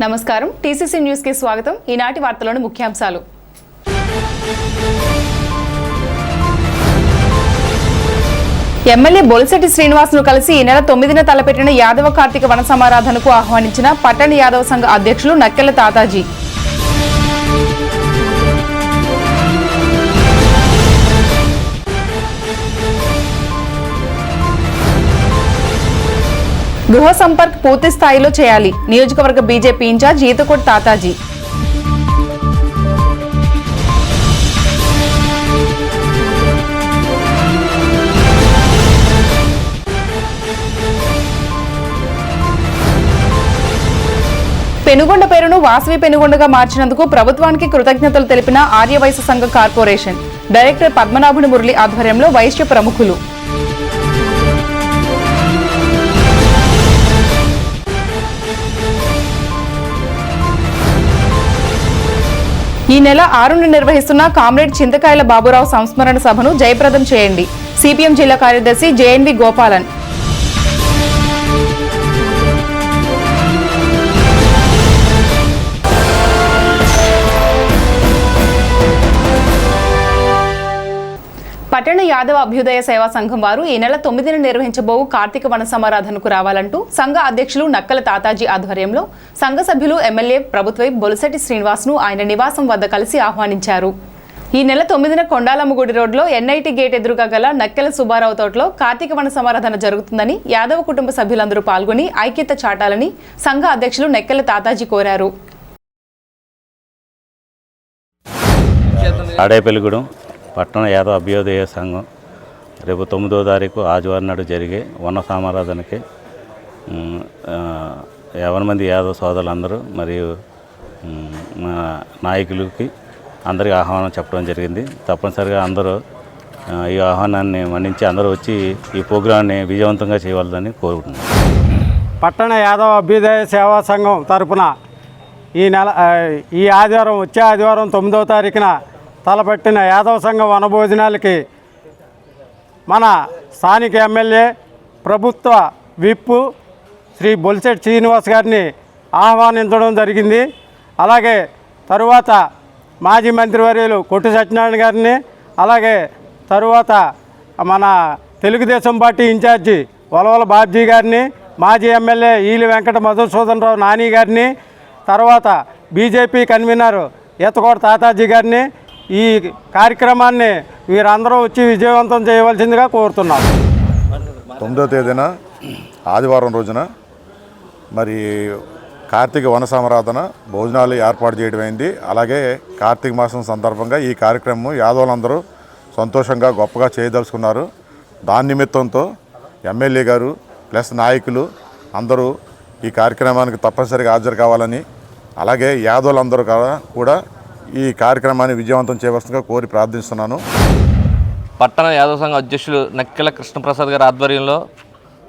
నమస్కారం TCC news కి స్వాగతం. ఈనాటి వార్తలోని ముఖ్యాంశాలు. ఎమ్మెల్యే బొలిశెట్టి శ్రీనివాస్ను కలిసి ఈ నెల 9న తలపెట్టిన యాదవ కార్తీక వన సమారాధనకు ఆహ్వానించిన పట్టణ యాదవ సంఘ అధ్యక్షులు నక్కెల తాతాజీ. గృహ సంపర్క్ పూర్తి స్థాయిలో చేయాలి. నియోజకవర్గ బీజేపీ ఇన్ఛార్జ్ ఈతకోటి తాతాజీ. పెనుగొండ పేరును వాసవి పెనుగొండగా మార్చినందుకు ప్రభుత్వానికి కృతజ్ఞతలు తెలిపిన ఆర్యవైశ్య సంఘ కార్పొరేషన్ డైరెక్టర్ పద్మనాభుని మురళి ఆధ్వర్యంలో వైశ్య ప్రముఖులు. ఈ నెల 6న నిర్వహిస్తున్న కామ్రేడ్ చింతకాయల బాబురావు సంస్మరణ సభను జయప్రదం చేయండి. సిపిఎం జిల్లా కార్యదర్శి జేఎన్వి గోపాలన్. పట్టణ యాదవ అభ్యుదయ సేవా సంఘం వారు ఈ నెల 9న నిర్వహించబోవు కార్తీక వన సమారాధనకు రావాలంటూ సంఘ అధ్యక్షులు నక్కల తాతాజీ ఆధ్వర్యంలో సంఘ సభ్యులు ఎమ్మెల్యే ప్రభుత్వ బొలిశెట్టి శ్రీనివాస్ను ఆయన నివాసం వద్ద కలిసి ఆహ్వానించారు. ఈ నెల 9న కొండాలమ్మగుడి రోడ్లో ఎన్ఐటి గేట్ ఎదురుగా గల నక్కెల సుబ్బారావు తోటలో కార్తీక వన సమారాధన జరుగుతుందని యాదవ కుటుంబ సభ్యులందరూ పాల్గొని ఐక్యత చాటాలని సంఘ అధ్యక్షులు నక్కెల తాతాజీ కోరారు. పట్టణ యాదవ అభ్యుదయ సంఘం రేపు 9వ తారీఖు ఆదివారం నాడు జరిగే వన సమారాధనకి 50 మంది యాదవ సోదరులందరూ మరియు మా నాయకులకి అందరికీ ఆహ్వానం చెప్పడం జరిగింది. తప్పనిసరిగా అందరూ ఈ ఆహ్వానాన్ని మన్నించి అందరూ వచ్చి ఈ ప్రోగ్రాన్ని విజయవంతంగా చేయవాలని కోరుకుంటున్నాం. పట్టణ యాదవ అభ్యుదయ సేవా సంఘం తరఫున ఈ ఆదివారం వచ్చే ఆదివారం 9వ తారీఖున తలపెట్టిన యాదవ సంఘ వనభోజనాలకి మన స్థానిక ఎమ్మెల్యే ప్రభుత్వ విప్పు శ్రీ బొలిశెట్టి శ్రీనివాస్ గారిని ఆహ్వానించడం జరిగింది. అలాగే తరువాత మాజీ మంత్రివర్యులు కొట్టు సత్యనారాయణ గారిని, అలాగే తరువాత మన తెలుగుదేశం పార్టీ ఇన్ఛార్జి వలవల బాబ్జీ గారిని, మాజీ ఎమ్మెల్యే ఈలి వెంకట మధుసూదన్ రావు నాని గారిని, తర్వాత బీజేపీ కన్వీనర్ ఈతకోటి తాతాజీ గారిని ఈ కార్యక్రమాన్ని వీరందరూ వచ్చి విజయవంతం చేయవలసిందిగా కోరుతున్నాం. 9వ తేదీన ఆదివారం రోజున మరి కార్తీక వన సమారాధన భోజనాలు ఏర్పాటు చేయడం అయింది. అలాగే కార్తీక మాసం సందర్భంగా ఈ కార్యక్రమం యాదవులందరూ సంతోషంగా గొప్పగా చేయదలుచుకున్నారు. దాని నిమిత్తంతో ఎమ్మెల్యే గారు ప్లస్ నాయకులు అందరూ ఈ కార్యక్రమానికి తప్పనిసరిగా హాజరు కావాలని, అలాగే యాదవులందరూ కూడా ఈ కార్యక్రమాన్ని విజయవంతం చేయవలసిందిగా కోరి ప్రార్థిస్తున్నాను. పట్టణ యాదవ సంఘ అధ్యక్షులు నక్కెల కృష్ణప్రసాద్ గారి ఆధ్వర్యంలో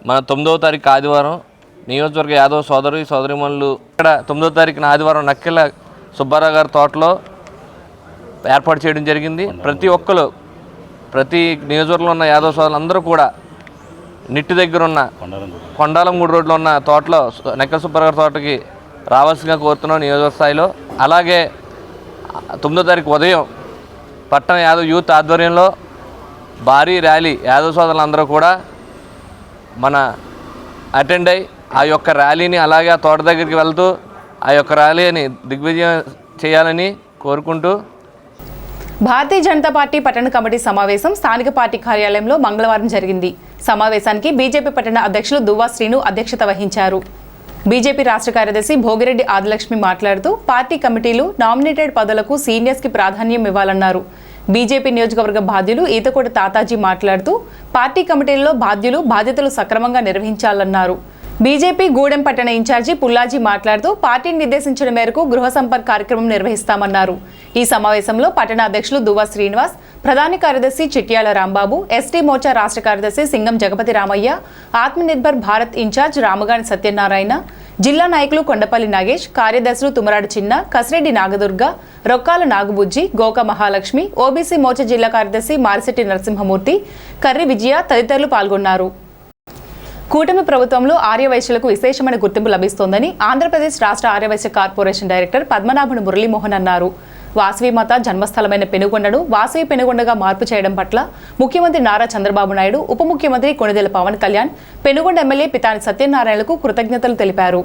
మన 9వ తారీఖు ఆదివారం నియోజకవర్గ యాదవ సోదరిమణులు ఇక్కడ 9వ తారీఖున ఆదివారం నక్కెల సుబ్బారావు గారి తోటలో ఏర్పాటు చేయడం జరిగింది. ప్రతి ఒక్కరు ప్రతి నియోజకవర్గంలో ఉన్న యాదవ సోదరులందరూ కూడా నిట్టు దగ్గర ఉన్న కొండాలంగూడి రోడ్లో ఉన్న తోటలో నక్కెల సుబ్బారావు గారి తోటకి రావాల్సిందిగా కోరుతున్నాం నియోజకవర్గ స్థాయిలో. అలాగే 9వ తారీఖు ఉదయం పట్టణ యాదవ్ యూత్ ఆధ్వర్యంలో భారీ ర్యాలీ యాదవ్ సోదరులందరూ కూడా మన అటెండ్ అయ్యి ఆ యొక్క ర్యాలీని అలాగే ఆ తోట దగ్గరికి వెళ్తూ ఆ యొక్క ర్యాలీని దిగ్విజయం చేయాలని కోరుకుంటూ భారతీయ జనతా పార్టీ పట్టణ కమిటీ సమావేశం స్థానిక పార్టీ కార్యాలయంలో మంగళవారం జరిగింది. సమావేశానికి బీజేపీ పట్టణ అధ్యక్షులు దువ్వా శ్రీను అధ్యక్షత వహించారు. బీజేపీ రాష్ట్ర కార్యదర్శి భోగిరెడ్డి ఆదిలక్ష్మి మాట్లాడుతూ పార్టీ కమిటీలు నామినేటెడ్ పదవులకు సీనియర్స్కి ప్రాధాన్యం ఇవ్వాలన్నారు. బీజేపీ నియోజకవర్గ బాధ్యులు ఈతకోటి తాతాజీ మాట్లాడుతూ పార్టీ కమిటీల్లో బాధ్యతలు సక్రమంగా నిర్వహించాలన్నారు. బీజేపీ గూడెం పట్టణ ఇన్ఛార్జి పుల్లాజీ మాట్లాడుతూ పార్టీని నిర్దేశించిన మేరకు గృహ సంపర్క్ కార్యక్రమం నిర్వహిస్తామన్నారు. ఈ సమావేశంలో పట్టణ అధ్యక్షులు దువ్వా శ్రీనివాస్, ప్రధాన కార్యదర్శి చిట్యాల రాంబాబు, ఎస్టీ మోర్చా రాష్ట్ర కార్యదర్శి సింగం జగపతి రామయ్య, ఆత్మనిర్భర్ భారత్ ఇన్ఛార్జ్ రామగాని సత్యనారాయణ, జిల్లా నాయకులు కొండపల్లి నాగేష్, కార్యదర్శులు తుమరాడు చిన్న, కసిరెడ్డి నాగదుర్గ, రొక్కాల నాగుబుజ్జి, గోక మహాలక్ష్మి, ఓబీసీ మోర్చా జిల్లా కార్యదర్శి మారిశెట్టి నరసింహమూర్తి, కర్రి విజయ తదితరులు పాల్గొన్నారు. కూటమి ప్రభుత్వంలో ఆర్యవైశ్యులకు విశేషమైన గుర్తింపు లభిస్తోందని ఆంధ్రప్రదేశ్ రాష్ట్ర ఆర్యవైశ్య కార్పొరేషన్ డైరెక్టర్ పద్మనాభన్ మురళీమోహన్ అన్నారు. వాసవి మాత జన్మస్థలమైన పెనుగొండను వాసవి పెనుగొండగా మార్పు చేయడం పట్ల ముఖ్యమంత్రి నారా చంద్రబాబు నాయుడు, ఉప ముఖ్యమంత్రి కొణిదెల పవన్ కళ్యాణ్, పెనుగొండ ఎమ్మెల్యే పితాని సత్యనారాయణలకు కృతజ్ఞతలు తెలిపారు.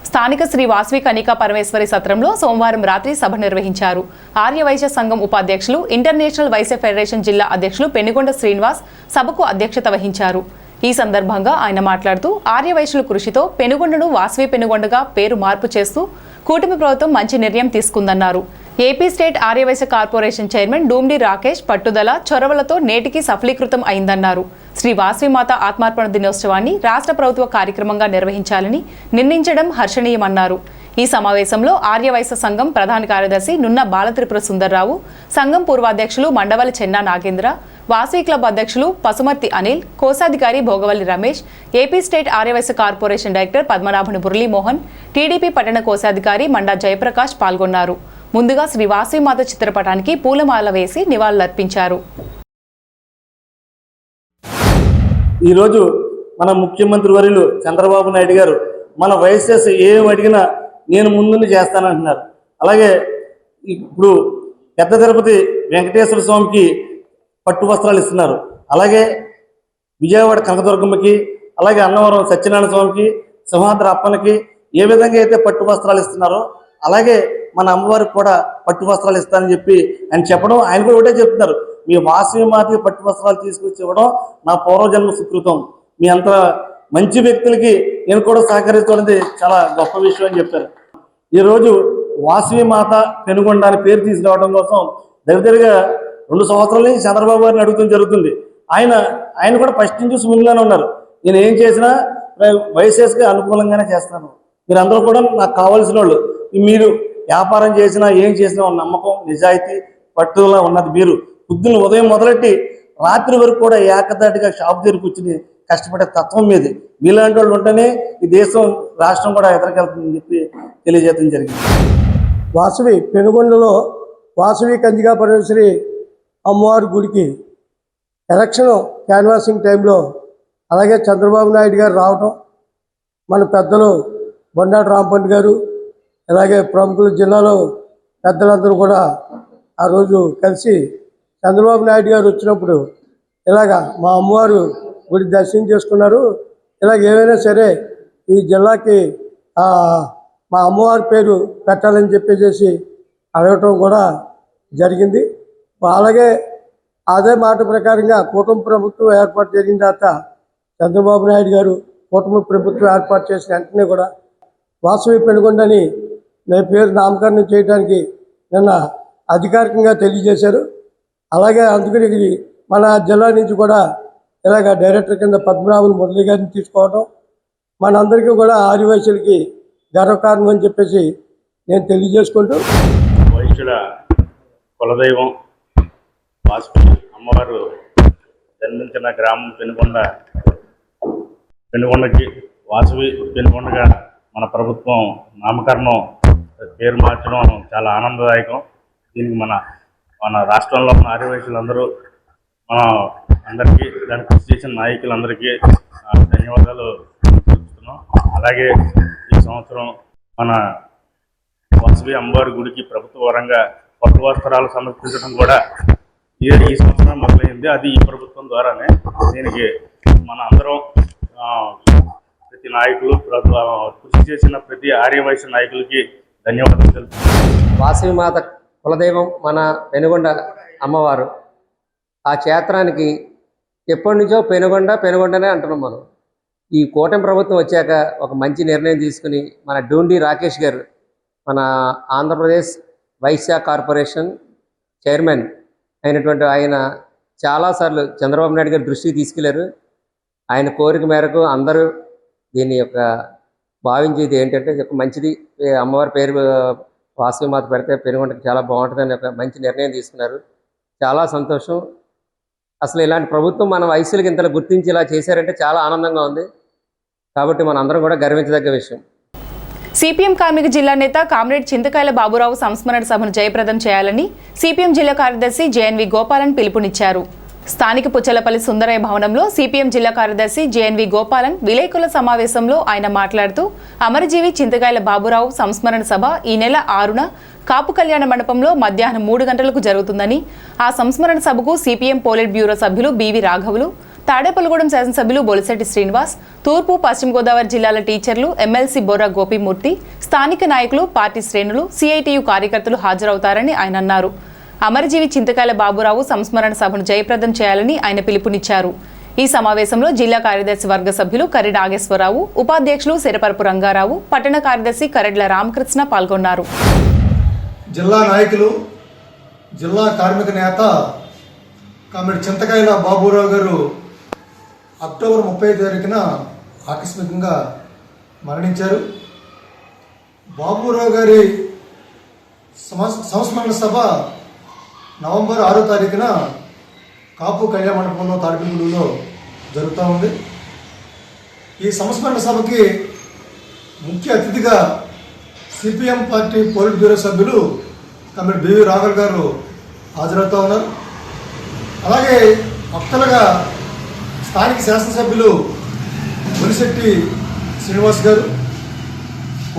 స్థానిక శ్రీ వాసవి కనికా పరమేశ్వరి సత్రంలో సోమవారం రాత్రి సభ నిర్వహించారు. ఆర్యవైశ్య సంఘం ఉపాధ్యక్షులు, ఇంటర్నేషనల్ వైశ్య ఫెడరేషన్ జిల్లా అధ్యక్షులు పెనుగొండ శ్రీనివాస్ సభకు అధ్యక్షత వహించారు. ఈ సందర్భంగా ఆయన మాట్లాడుతూ ఆర్యవైశ్యుల కృషితో పెనుగొండను వాసవి పెనుగొండగా పేరు మార్పు చేస్తూ కూటమి ప్రభుత్వం మంచి నిర్ణయం తీసుకుందన్నారు. AP state Aryavysya corporation chairman డూమ్డి రాకేష్ పట్టుదల, చొరవలతో నేటికి సఫలీకృతం అయిందన్నారు. శ్రీ వాసవిమాత ఆత్మార్పణ దినోత్సవాన్ని రాష్ట్ర ప్రభుత్వ కార్యక్రమంగా నిర్వహించాలని నిర్ణయించడం హర్షణీయమన్నారు. ఈ సమావేశంలో ఆర్యవైశ్య సంఘం ప్రధాన కార్యదర్శి నున్న బాలత్రిపుర సుందర్రావు, సంఘం పూర్వాధ్యక్షులు మండవల్లి చెన్నా నాగేంద్ర, వాసవి క్లబ్ అధ్యక్షులు పసుమర్తి అనిల్, కోశాధికారి Bhogavalli Ramesh, AP state Aryavysya corporation director Padmanabhan Muralimohan, TDP పట్టణ కోశాధికారి మండా జయప్రకాష్ పాల్గొన్నారు. ముందుగా శ్రీ వాసవిమాత చిత్రపటానికి పూలమాల వేసి నివాళులర్పించారు. ఈరోజు మన ముఖ్యమంత్రి వర్యులు చంద్రబాబు నాయుడు గారు మన వైఎస్ఎస్ ఏం అడిగినా నేను ముందుండి చేస్తానంటున్నారు. అలాగే ఇప్పుడు పెద్ద తిరుపతి వెంకటేశ్వర స్వామికి పట్టు వస్త్రాలు ఇస్తున్నారు. అలాగే విజయవాడ కనకదుర్గమ్మకి, అలాగే అన్నవరం సత్యనారాయణ స్వామికి, సింహాద్రి అప్పన్నకి ఏ విధంగా అయితే పట్టు వస్త్రాలు ఇస్తున్నారో అలాగే మన అమ్మవారికి కూడా పట్టు వస్త్రాలు ఇస్తానని చెప్పి ఆయన చెప్పడం, ఆయన కూడా ఒకటే చెప్తున్నారు, మీ వాసవి మాతకి పట్టు వస్త్రాలు తీసుకొచ్చి ఇవ్వడం నా పూర్వజన్మ సుకృతం, మీ అంత మంచి వ్యక్తులకి నేను కూడా సహకరించడం చాలా గొప్ప విషయం అని చెప్పారు. ఈరోజు వాసవి మాత పెనుగొండ అని పేరు తీసుకురావడం కోసం దగ్గరగా 2 సంవత్సరాల నుంచి చంద్రబాబు గారిని అడుగుతూ జరుగుతుంది. ఆయన కూడా ఫస్ట్ నుంచి ముందుగానే ఉన్నారు, నేను ఏం చేసినా వైఎస్ఎస్కి అనుకూలంగానే చేస్తాను, మీరందరూ కూడా నాకు కావాల్సిన వాళ్ళు, మీరు వ్యాపారం చేసినా ఏం చేసినా నమ్మకం, నిజాయితీ, పట్టుదల ఉన్నది మీరు. పొద్దున్న ఉదయం మొదలెట్టి రాత్రి వరకు కూడా ఏకదాటిగా షాప్ దగ్గర కూర్చుని కష్టపడే తత్వం మీద మీలాంటి వాళ్ళు ఉంటేనే ఈ దేశం, రాష్ట్రం కూడా ఎదరికెళ్తుందని చెప్పి తెలియజేయడం జరిగింది. వాసవి పెనుగొండలో వాసవి కంచికా పరమేశ్వరి అమ్మవారి గుడికి ఎలక్షన్ క్యాన్వాసింగ్ టైంలో అలాగే చంద్రబాబు నాయుడు గారు రావటం, మన పెద్దలు బొండాటి రాంపండి గారు, అలాగే ప్రముఖులు జిల్లాలో పెద్దలందరూ కూడా ఆ రోజు కలిసి చంద్రబాబు నాయుడు గారు వచ్చినప్పుడు ఇలాగా మా అమ్మవారు గుడి దర్శనం చేసుకున్నారు, ఇలాగ ఏమైనా సరే ఈ జిల్లాకి మా అమ్మవారి పేరు పెట్టాలని చెప్పేసి అడగటం కూడా జరిగింది. అలాగే అదే మాట ప్రకారంగా కూటమి ప్రభుత్వం ఏర్పాటు జరిగిన తర్వాత చంద్రబాబు నాయుడు గారు కూటమి ప్రభుత్వం ఏర్పాటు చేసిన వెంటనే కూడా వాసవి పెనుగొండని పేరు నామకరణం చేయడానికి నిన్న అధికారికంగా తెలియజేశారు. అలాగే అందుకని మన జిల్లా నుంచి కూడా ఇలాగ డైరెక్టర్ కింద పద్మనాభన్ మురళి గారిని తీసుకోవడం మనందరికీ కూడా ఆదివాసులకి గర్వకారణం అని చెప్పేసి నేను తెలియజేసుకుంటూ, వైశ్యుల కులదైవం వాసవి అమ్మవారు జన్మించిన గ్రామం పెనుగొండకి వాసవి పెనుగొండగా మన ప్రభుత్వం నామకరణం పేరు మార్చడం చాలా ఆనందదాయకం. దీనికి మన రాష్ట్రంలో ఉన్న ఆర్యవైశ్యులందరూ అందరికీ దాన్ని కృషి చేసిన నాయకులందరికీ ధన్యవాదాలు తెలుపుతున్నాం. అలాగే ఈ సంవత్సరం మన వాసవి అమ్మవారి గుడికి ప్రభుత్వ పరంగా పట్టు వస్త్రాలు సమర్పించడం కూడా ఈ సంవత్సరం మొదలైంది. అది ఈ ప్రభుత్వం ద్వారానే. దీనికి మన అందరం ప్రతి నాయకులు, కృషి చేసిన ప్రతి ఆర్యవైశ్య నాయకులకి ధన్యవాదాలు తెలుపుతున్నాం. వాసవి మాత కులదైవం మన పెనుగొండ అమ్మవారు. ఆ క్షేత్రానికి ఎప్పటి నుంచో పెనుగొండనే అంటున్నాం మనం. ఈ కూటమి ప్రభుత్వం వచ్చాక ఒక మంచి నిర్ణయం తీసుకుని మన డూండి రాకేష్ గారు, మన ఆంధ్రప్రదేశ్ వైశ్య కార్పొరేషన్ చైర్మన్ అయినటువంటి ఆయన చాలాసార్లు చంద్రబాబు నాయుడు గారి దృష్టికి తీసుకెళ్లారు. ఆయన కోరిక మేరకు అందరూ దీన్ని యొక్క భావించేది ఏంటంటే మంచిది, అమ్మవారి పేరు వాసవి మాత పెడితే పెనుగొండకి చాలా బాగుంటుందని ఒక మంచి నిర్ణయం తీసుకున్నారు. చాలా సంతోషం. అసలు ఇలాంటి ప్రభుత్వం మన వయసులకి ఇంతలో గుర్తించి ఇలా చేశారంటే చాలా ఆనందంగా ఉంది. కాబట్టి మన అందరం కూడా గర్వించదగ్గ విషయం. సిపిఎం కార్మిక జిల్లా నేత కామ్రేడ్ చింతకాయల బాబురావు సంస్మరణ సభను జయప్రదం చేయాలని సిపిఎం జిల్లా కార్యదర్శి జేఎన్వి గోపాలన్ పిలుపునిచ్చారు. స్థానిక పుచ్చలపల్లి సుందరయ్య భవనంలో సిపిఎం జిల్లా కార్యదర్శి జేఎన్వి గోపాలన్ విలేకరుల సమావేశంలో ఆయన మాట్లాడుతూ అమరజీవి చింతకాయల బాబురావు సంస్మరణ సభ ఈ నెల 6న కాపు కళ్యాణ మండపంలో మధ్యాహ్నం 3 గంటలకు జరుగుతుందని, ఆ సంస్మరణ సభకు సిపిఎం పోలిట్ బ్యూరో సభ్యులు బివి రాఘవులు, తాడేపల్లిగూడెం శాసనసభ్యులు బొలిశెట్టి శ్రీనివాస్, తూర్పు పశ్చిమ గోదావరి జిల్లాల టీచర్లు, ఎమ్మెల్సీ బొర్రా గోపిమూర్తి, స్థానిక నాయకులు, పార్టీ శ్రేణులు, సిఐటియు కార్యకర్తలు హాజరవుతారని ఆయన అన్నారు. అమరజీవి చింతకాయల బాబురావు సంస్మరణ సభను జయప్రదం చేయాలని ఆయన పిలుపునిచ్చారు. ఈ సమావేశంలో జిల్లా కార్యదర్శి వర్గ సభ్యులు కర్రి నాగేశ్వరరావు, ఉపాధ్యక్షులు సిరపరపు రంగారావు, పట్టణ కార్యదర్శి కరెడ్ల రామకృష్ణ పాల్గొన్నారు. జిల్లా నాయకులు, జిల్లా కార్మిక నేత కామెడి చింతకాయల బాబురావు గారు అక్టోబర్ 30 తారీఖున ఆకస్మికంగా మరణించారు. బాబురావు గారి సంస్మరణ సభ నవంబర్ 6వ తారీఖున కాపు కళ్యాణ మండపంలో తాడిపల్లిగూడెంలో జరుగుతూ ఉంది. ఈ సంస్మరణ సభకి ముఖ్య అతిథిగా సిపిఎం పార్టీ పోలిట్ బ్యూరో సభ్యులు కమిటీ బివి రాఘవ్ గారు హాజరవుతూ ఉన్నారు. అలాగే వక్తలుగా స్థానిక శాసనసభ్యులు బొలిశెట్టి శ్రీనివాస్ గారు,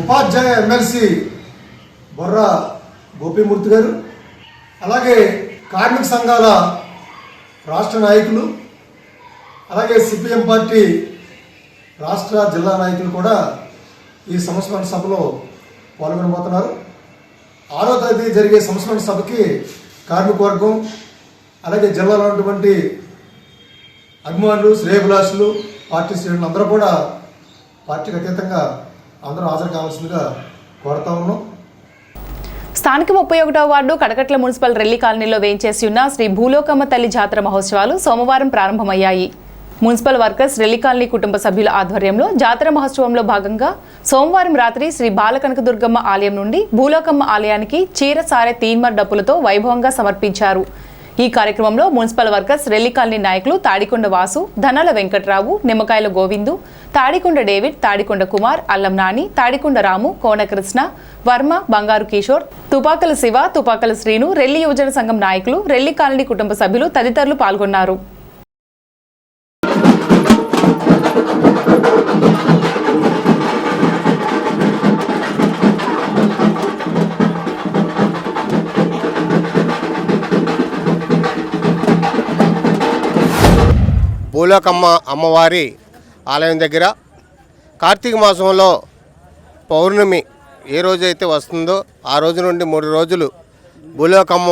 ఉపాధ్యాయ ఎమ్మెల్సీ బొర్రా గోపిమూర్తి గారు, అలాగే కార్మిక సంఘాల రాష్ట్ర నాయకులు, అలాగే సిపిఎం పార్టీ రాష్ట్ర జిల్లా నాయకులు కూడా ఈ సంస్మరణ సభలో పాల్గొనబోతున్నారు. 6వ తేదీ జరిగే సంస్మరణ సభకి కార్మిక వర్గం, అలాగే జిల్లాలో ఉన్నటువంటి అభిమానులు, శ్రేయభిలాషులు, పార్టీ శ్రేణులు అందరూ కూడా పార్టీకి అతీతంగా అందరూ హాజరు కావాల్సిందిగా కోరుతా ఉన్నాం. స్థానిక 31వ వార్డు కడకట్ల మున్సిపల్ రెల్లి కాలనీలో వేంచేసి ఉన్న శ్రీ భూలోకమ్మ తల్లి జాతర మహోత్సవాలు సోమవారం ప్రారంభమయ్యాయి. మున్సిపల్ వర్కర్స్ రెల్లి కాలనీ కుటుంబ సభ్యుల ఆధ్వర్యంలో జాతర మహోత్సవంలో భాగంగా సోమవారం రాత్రి శ్రీ బాలకనకదుర్గమ్మ ఆలయం నుండి భూలోకమ్మ ఆలయానికి చీర సారె తీన్మర్ డప్పులతో వైభవంగా సమర్పించారు. ఈ కార్యక్రమంలో మున్సిపల్ వర్కర్స్ రెల్లి కాలనీ నాయకులు తాడికొండ వాసు, ధనాల వెంకట్రావు, నిమ్మకాయల గోవిందు, తాడికొండ డేవిడ్, తాడికొండ కుమార్, అల్లం నాని, తాడికొండ రాము, కోనకృష్ణ, వర్మ, బంగారు కిషోర్, తుపాకల శివ, తుపాకల శ్రీను, రెల్లి యువజన సంఘం నాయకులు, రెల్లి కాలనీ కుటుంబ సభ్యులు తదితరులు పాల్గొన్నారు. భూలోకమ్మ అమ్మవారి ఆలయం దగ్గర కార్తీక మాసంలో పౌర్ణమి ఏ రోజైతే వస్తుందో ఆ రోజు నుండి 3 రోజులు భూలోకమ్మ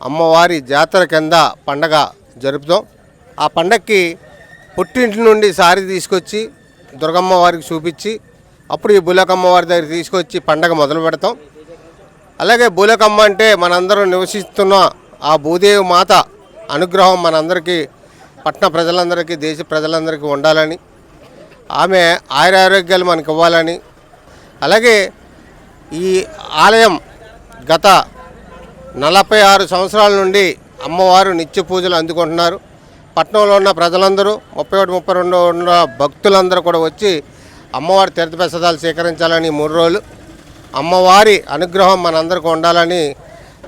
అమ్మవారి జాతర కింద పండగ జరుపుతాం. ఆ పండగకి పుట్టింటి నుండి సారి తీసుకొచ్చి దుర్గమ్మ వారికి చూపించి అప్పుడు ఈ భూలోకమ్మ వారి దగ్గర తీసుకొచ్చి పండగ మొదలు పెడతాం. అలాగే భూలోకమ్మ అంటే మనందరం నివసిస్తున్న ఆ భూదేవి మాత అనుగ్రహం మనందరికీ, పట్టణ ప్రజలందరికీ, దేశ ప్రజలందరికీ ఉండాలని, ఆమె ఆయురారోగ్యాలు మనకు ఇవ్వాలని, అలాగే ఈ ఆలయం గత 46 సంవత్సరాల నుండి అమ్మవారు నిత్య పూజలు అందుకుంటున్నారు. పట్టణంలో ఉన్న ప్రజలందరూ 31, 32 ఉన్న భక్తులందరూ కూడా వచ్చి అమ్మవారి తీర్థప్రసాదాలు స్వీకరించాలని 3 రోజులు అమ్మవారి అనుగ్రహం మనందరికీ ఉండాలని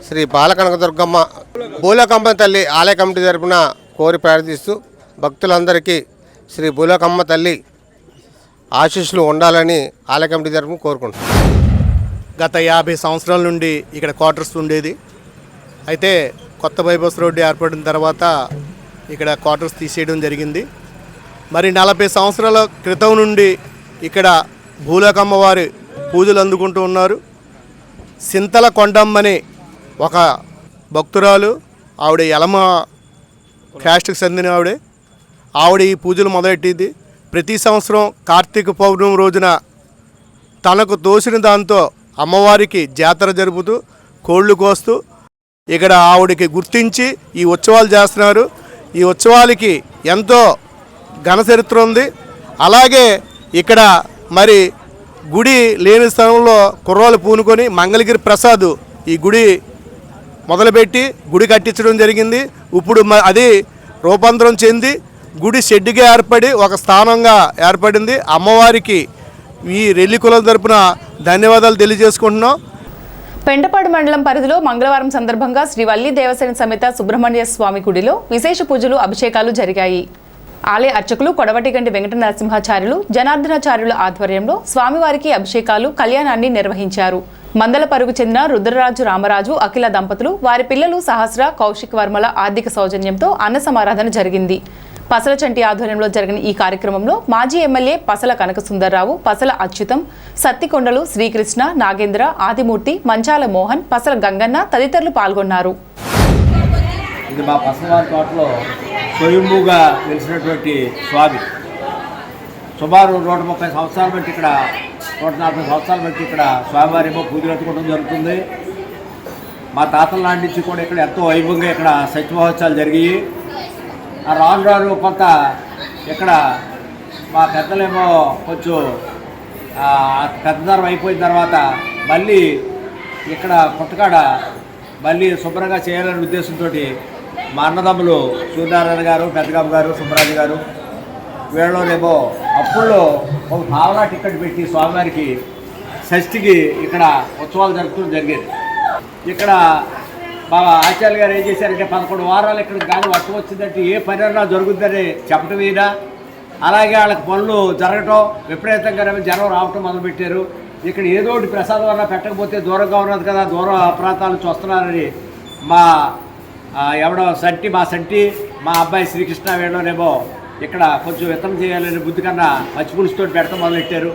శ్రీ బాలకనకదుర్గమ్మ భూలోకమ్మ తల్లి ఆలయ కమిటీ తరపున కోరి ప్రార్థిస్తూ భక్తులందరికీ శ్రీ భూలోకమ్మ తల్లి ఆశీస్సులు ఉండాలని ఆలయ కమిటీ తరపున కోరుకుంటున్నాం. గత 50 సంవత్సరాల నుండి ఇక్కడ క్వార్టర్స్ ఉండేది. అయితే కొత్త బైపాస్ రోడ్డు ఏర్పడిన తర్వాత ఇక్కడ క్వార్టర్స్ తీసేయడం జరిగింది. మరి 40 సంవత్సరాల క్రితం నుండి ఇక్కడ భూలోకమ్మ వారి పూజలు అందుకుంటూ ఉన్నారు. సింతల కొండమ్మని ఒక భక్తురాలు, ఆవిడ యలమ క్యాస్ట్కి చెందిన ఆవిడ ఈ పూజలు మొదలెట్టింది. ప్రతి సంవత్సరం కార్తీక పౌర్ణమి రోజున తనకు తోసిన దాంతో అమ్మవారికి జాతర జరుపుతూ కోళ్ళు కోస్తూ ఇక్కడ ఆవిడకి గుర్తించి ఈ ఉత్సవాలు చేస్తున్నారు. ఈ ఉత్సవాలకి ఎంతో ఘన చరిత్ర ఉంది. అలాగే ఇక్కడ మరి గుడి లేని స్థలంలో కుర్రాలు పూనుకొని మంగళగిరి ప్రసాద్ ఈ గుడి మొదలుపెట్టి గుడి కట్టించడం జరిగింది. ఇప్పుడు అది రూపాంతరం చెంది గుడి షెడ్డుగా ఏర్పడి ఒక స్థానంగా ఏర్పడింది. అమ్మవారికి ఈ రెల్లి కులం తరపున ధన్యవాదాలు తెలియజేసుకుంటున్నాం. పెంటపాడు మండలం పరిధిలో మంగళవారం సందర్భంగా శ్రీ వల్లి దేవసేన సమేత సుబ్రహ్మణ్య స్వామి గుడిలో విశేష పూజలు అభిషేకాలు జరిగాయి. ఆలయ అర్చకులు కొడవటిగంటి వెంకట నరసింహాచార్యులు జనార్దనాచార్యుల ఆధ్వర్యంలో స్వామివారికి అభిషేకాలు కళ్యాణాన్ని నిర్వహించారు. మందలపరుగు చెందిన రుద్రరాజు రామరాజు అఖిల దంపతులు వారి పిల్లలు సహస్ర కౌశిక్ వర్మల ఆర్థిక సౌజన్యంతో అన్న సమారాధన జరిగింది. పసల చంటి ఆధ్వర్యంలో జరిగిన ఈ కార్యక్రమంలో మాజీ ఎమ్మెల్యే పసల కనకసుందర్రావు, పసల అచ్యుతం, సత్తికొండలు శ్రీకృష్ణ, నాగేంద్ర, ఆదిమూర్తి, మంచాల మోహన్, పసల గంగన్న తదితరులు పాల్గొన్నారు. ఇది మా పసలవారి తోటలో స్వయంభూగా వెలిసినటువంటి స్వామి. సుమారు 130 సంవత్సరాల బట్టి ఇక్కడ 140 సంవత్సరాల బట్టి ఇక్కడ స్వామివారి ఏమో పూజలు ఎత్తుకోవడం జరుగుతుంది. మా తాతల నాటి నుంచి కూడా ఇక్కడ ఎంతో వైభవంగా ఇక్కడ సత్యమహోత్సవాలు జరిగాయి. రాను రాను కొంత ఇక్కడ మా పెద్దలేమో కొంచెం పెద్దతరం అయిపోయిన తర్వాత మళ్ళీ ఇక్కడ పుట్టకాడ మళ్ళీ శుభ్రంగా చేయాలనే ఉద్దేశంతో మా అన్నదమ్ములు సూర్యనారాయణ గారు, పెద్దగాబు గారు, సుబ్బరాజు గారు వీళ్ళలోనేమో అప్పుల్లో ఒక భావన టికెట్ పెట్టి స్వామివారికి షష్ఠికి ఇక్కడ ఉత్సవాలు జరుపుతూ జరిగేది. ఇక్కడ మా ఆచార్య గారు ఏం చేశారంటే 11 వారాలు ఇక్కడ గాలి వర్షం వచ్చిందంటే ఏ పనైనా జరుగుతుందని చెప్పటం మీద అలాగే వాళ్ళకి పనులు జరగటం విపరీతంగా జనం రావటం మొదలుపెట్టారు. ఇక్కడ ఏదో ఒకటి ప్రసాదం వల్ల పెట్టకపోతే దూరంగా ఉన్నది కదా, దూర ప్రాంతాల నుంచి వస్తున్నారని మా మా సంటి మా అబ్బాయి శ్రీకృష్ణ వీళ్ళనేమో ఇక్కడ కొంచెం విత్తనం చేయాలని బుద్ధి కన్నా పచ్చిపులుసుతో పెడతాం మొదలెట్టారు.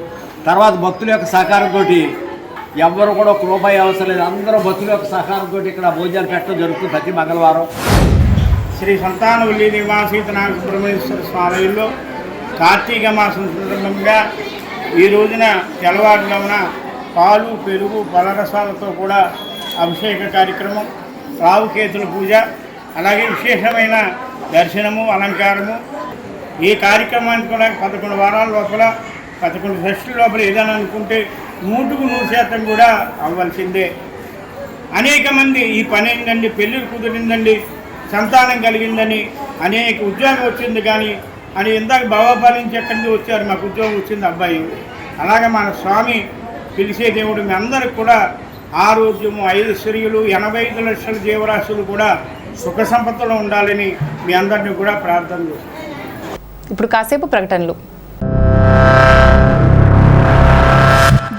తర్వాత భక్తుల యొక్క సహకారంతో ఎవ్వరు కూడా ఒక రూపాయి అవసరం లేదు, అందరూ భక్తుల యొక్క సహకారంతో ఇక్కడ భోజనాలు పెట్టడం జరుగుతుంది ప్రతి మంగళవారం. శ్రీ సంతానవల్లి నివాసీతనాథ సుబ్రహ్మణ్యేశ్వర స్వామిలో కార్తీక మాసం సందర్భంగా ఈ రోజున తెల్లవారుజామున పాలు, పెరుగు, పలరసాలతో కూడా అభిషేక కార్యక్రమం, రావుకేతుల పూజ, అలాగే విశేషమైన దర్శనము, అలంకారము. ఈ కార్యక్రమానికి కూడా 11 వారాల లోపల 11 షష్ఠుల లోపల ఏదైనా అనుకుంటే 100% కూడా అవ్వాల్సిందే. అనేక మంది ఈ పని అయిందండి, పెళ్ళి కుదిరిందండి, సంతానం కలిగిందని, అనేక ఉద్యోగం వచ్చింది కానీ అని ఇందాక బాబాపాల నుంచి ఎక్కడి నుంచి వచ్చారు, మాకు ఉద్యోగం వచ్చింది అబ్బాయి. అలాగే మన స్వామి పిలిచే దేవుడు మీ అందరికి కూడా ఆరోగ్యము, ఐశ్వర్యులు, 85 లక్షల జీవరాశులు కూడా సుఖ సంపదలో ఉండాలని మీ అందరినీ కూడా ప్రార్థన చేస్తాం. ఇప్పుడు కాసేపు ప్రకటనలు.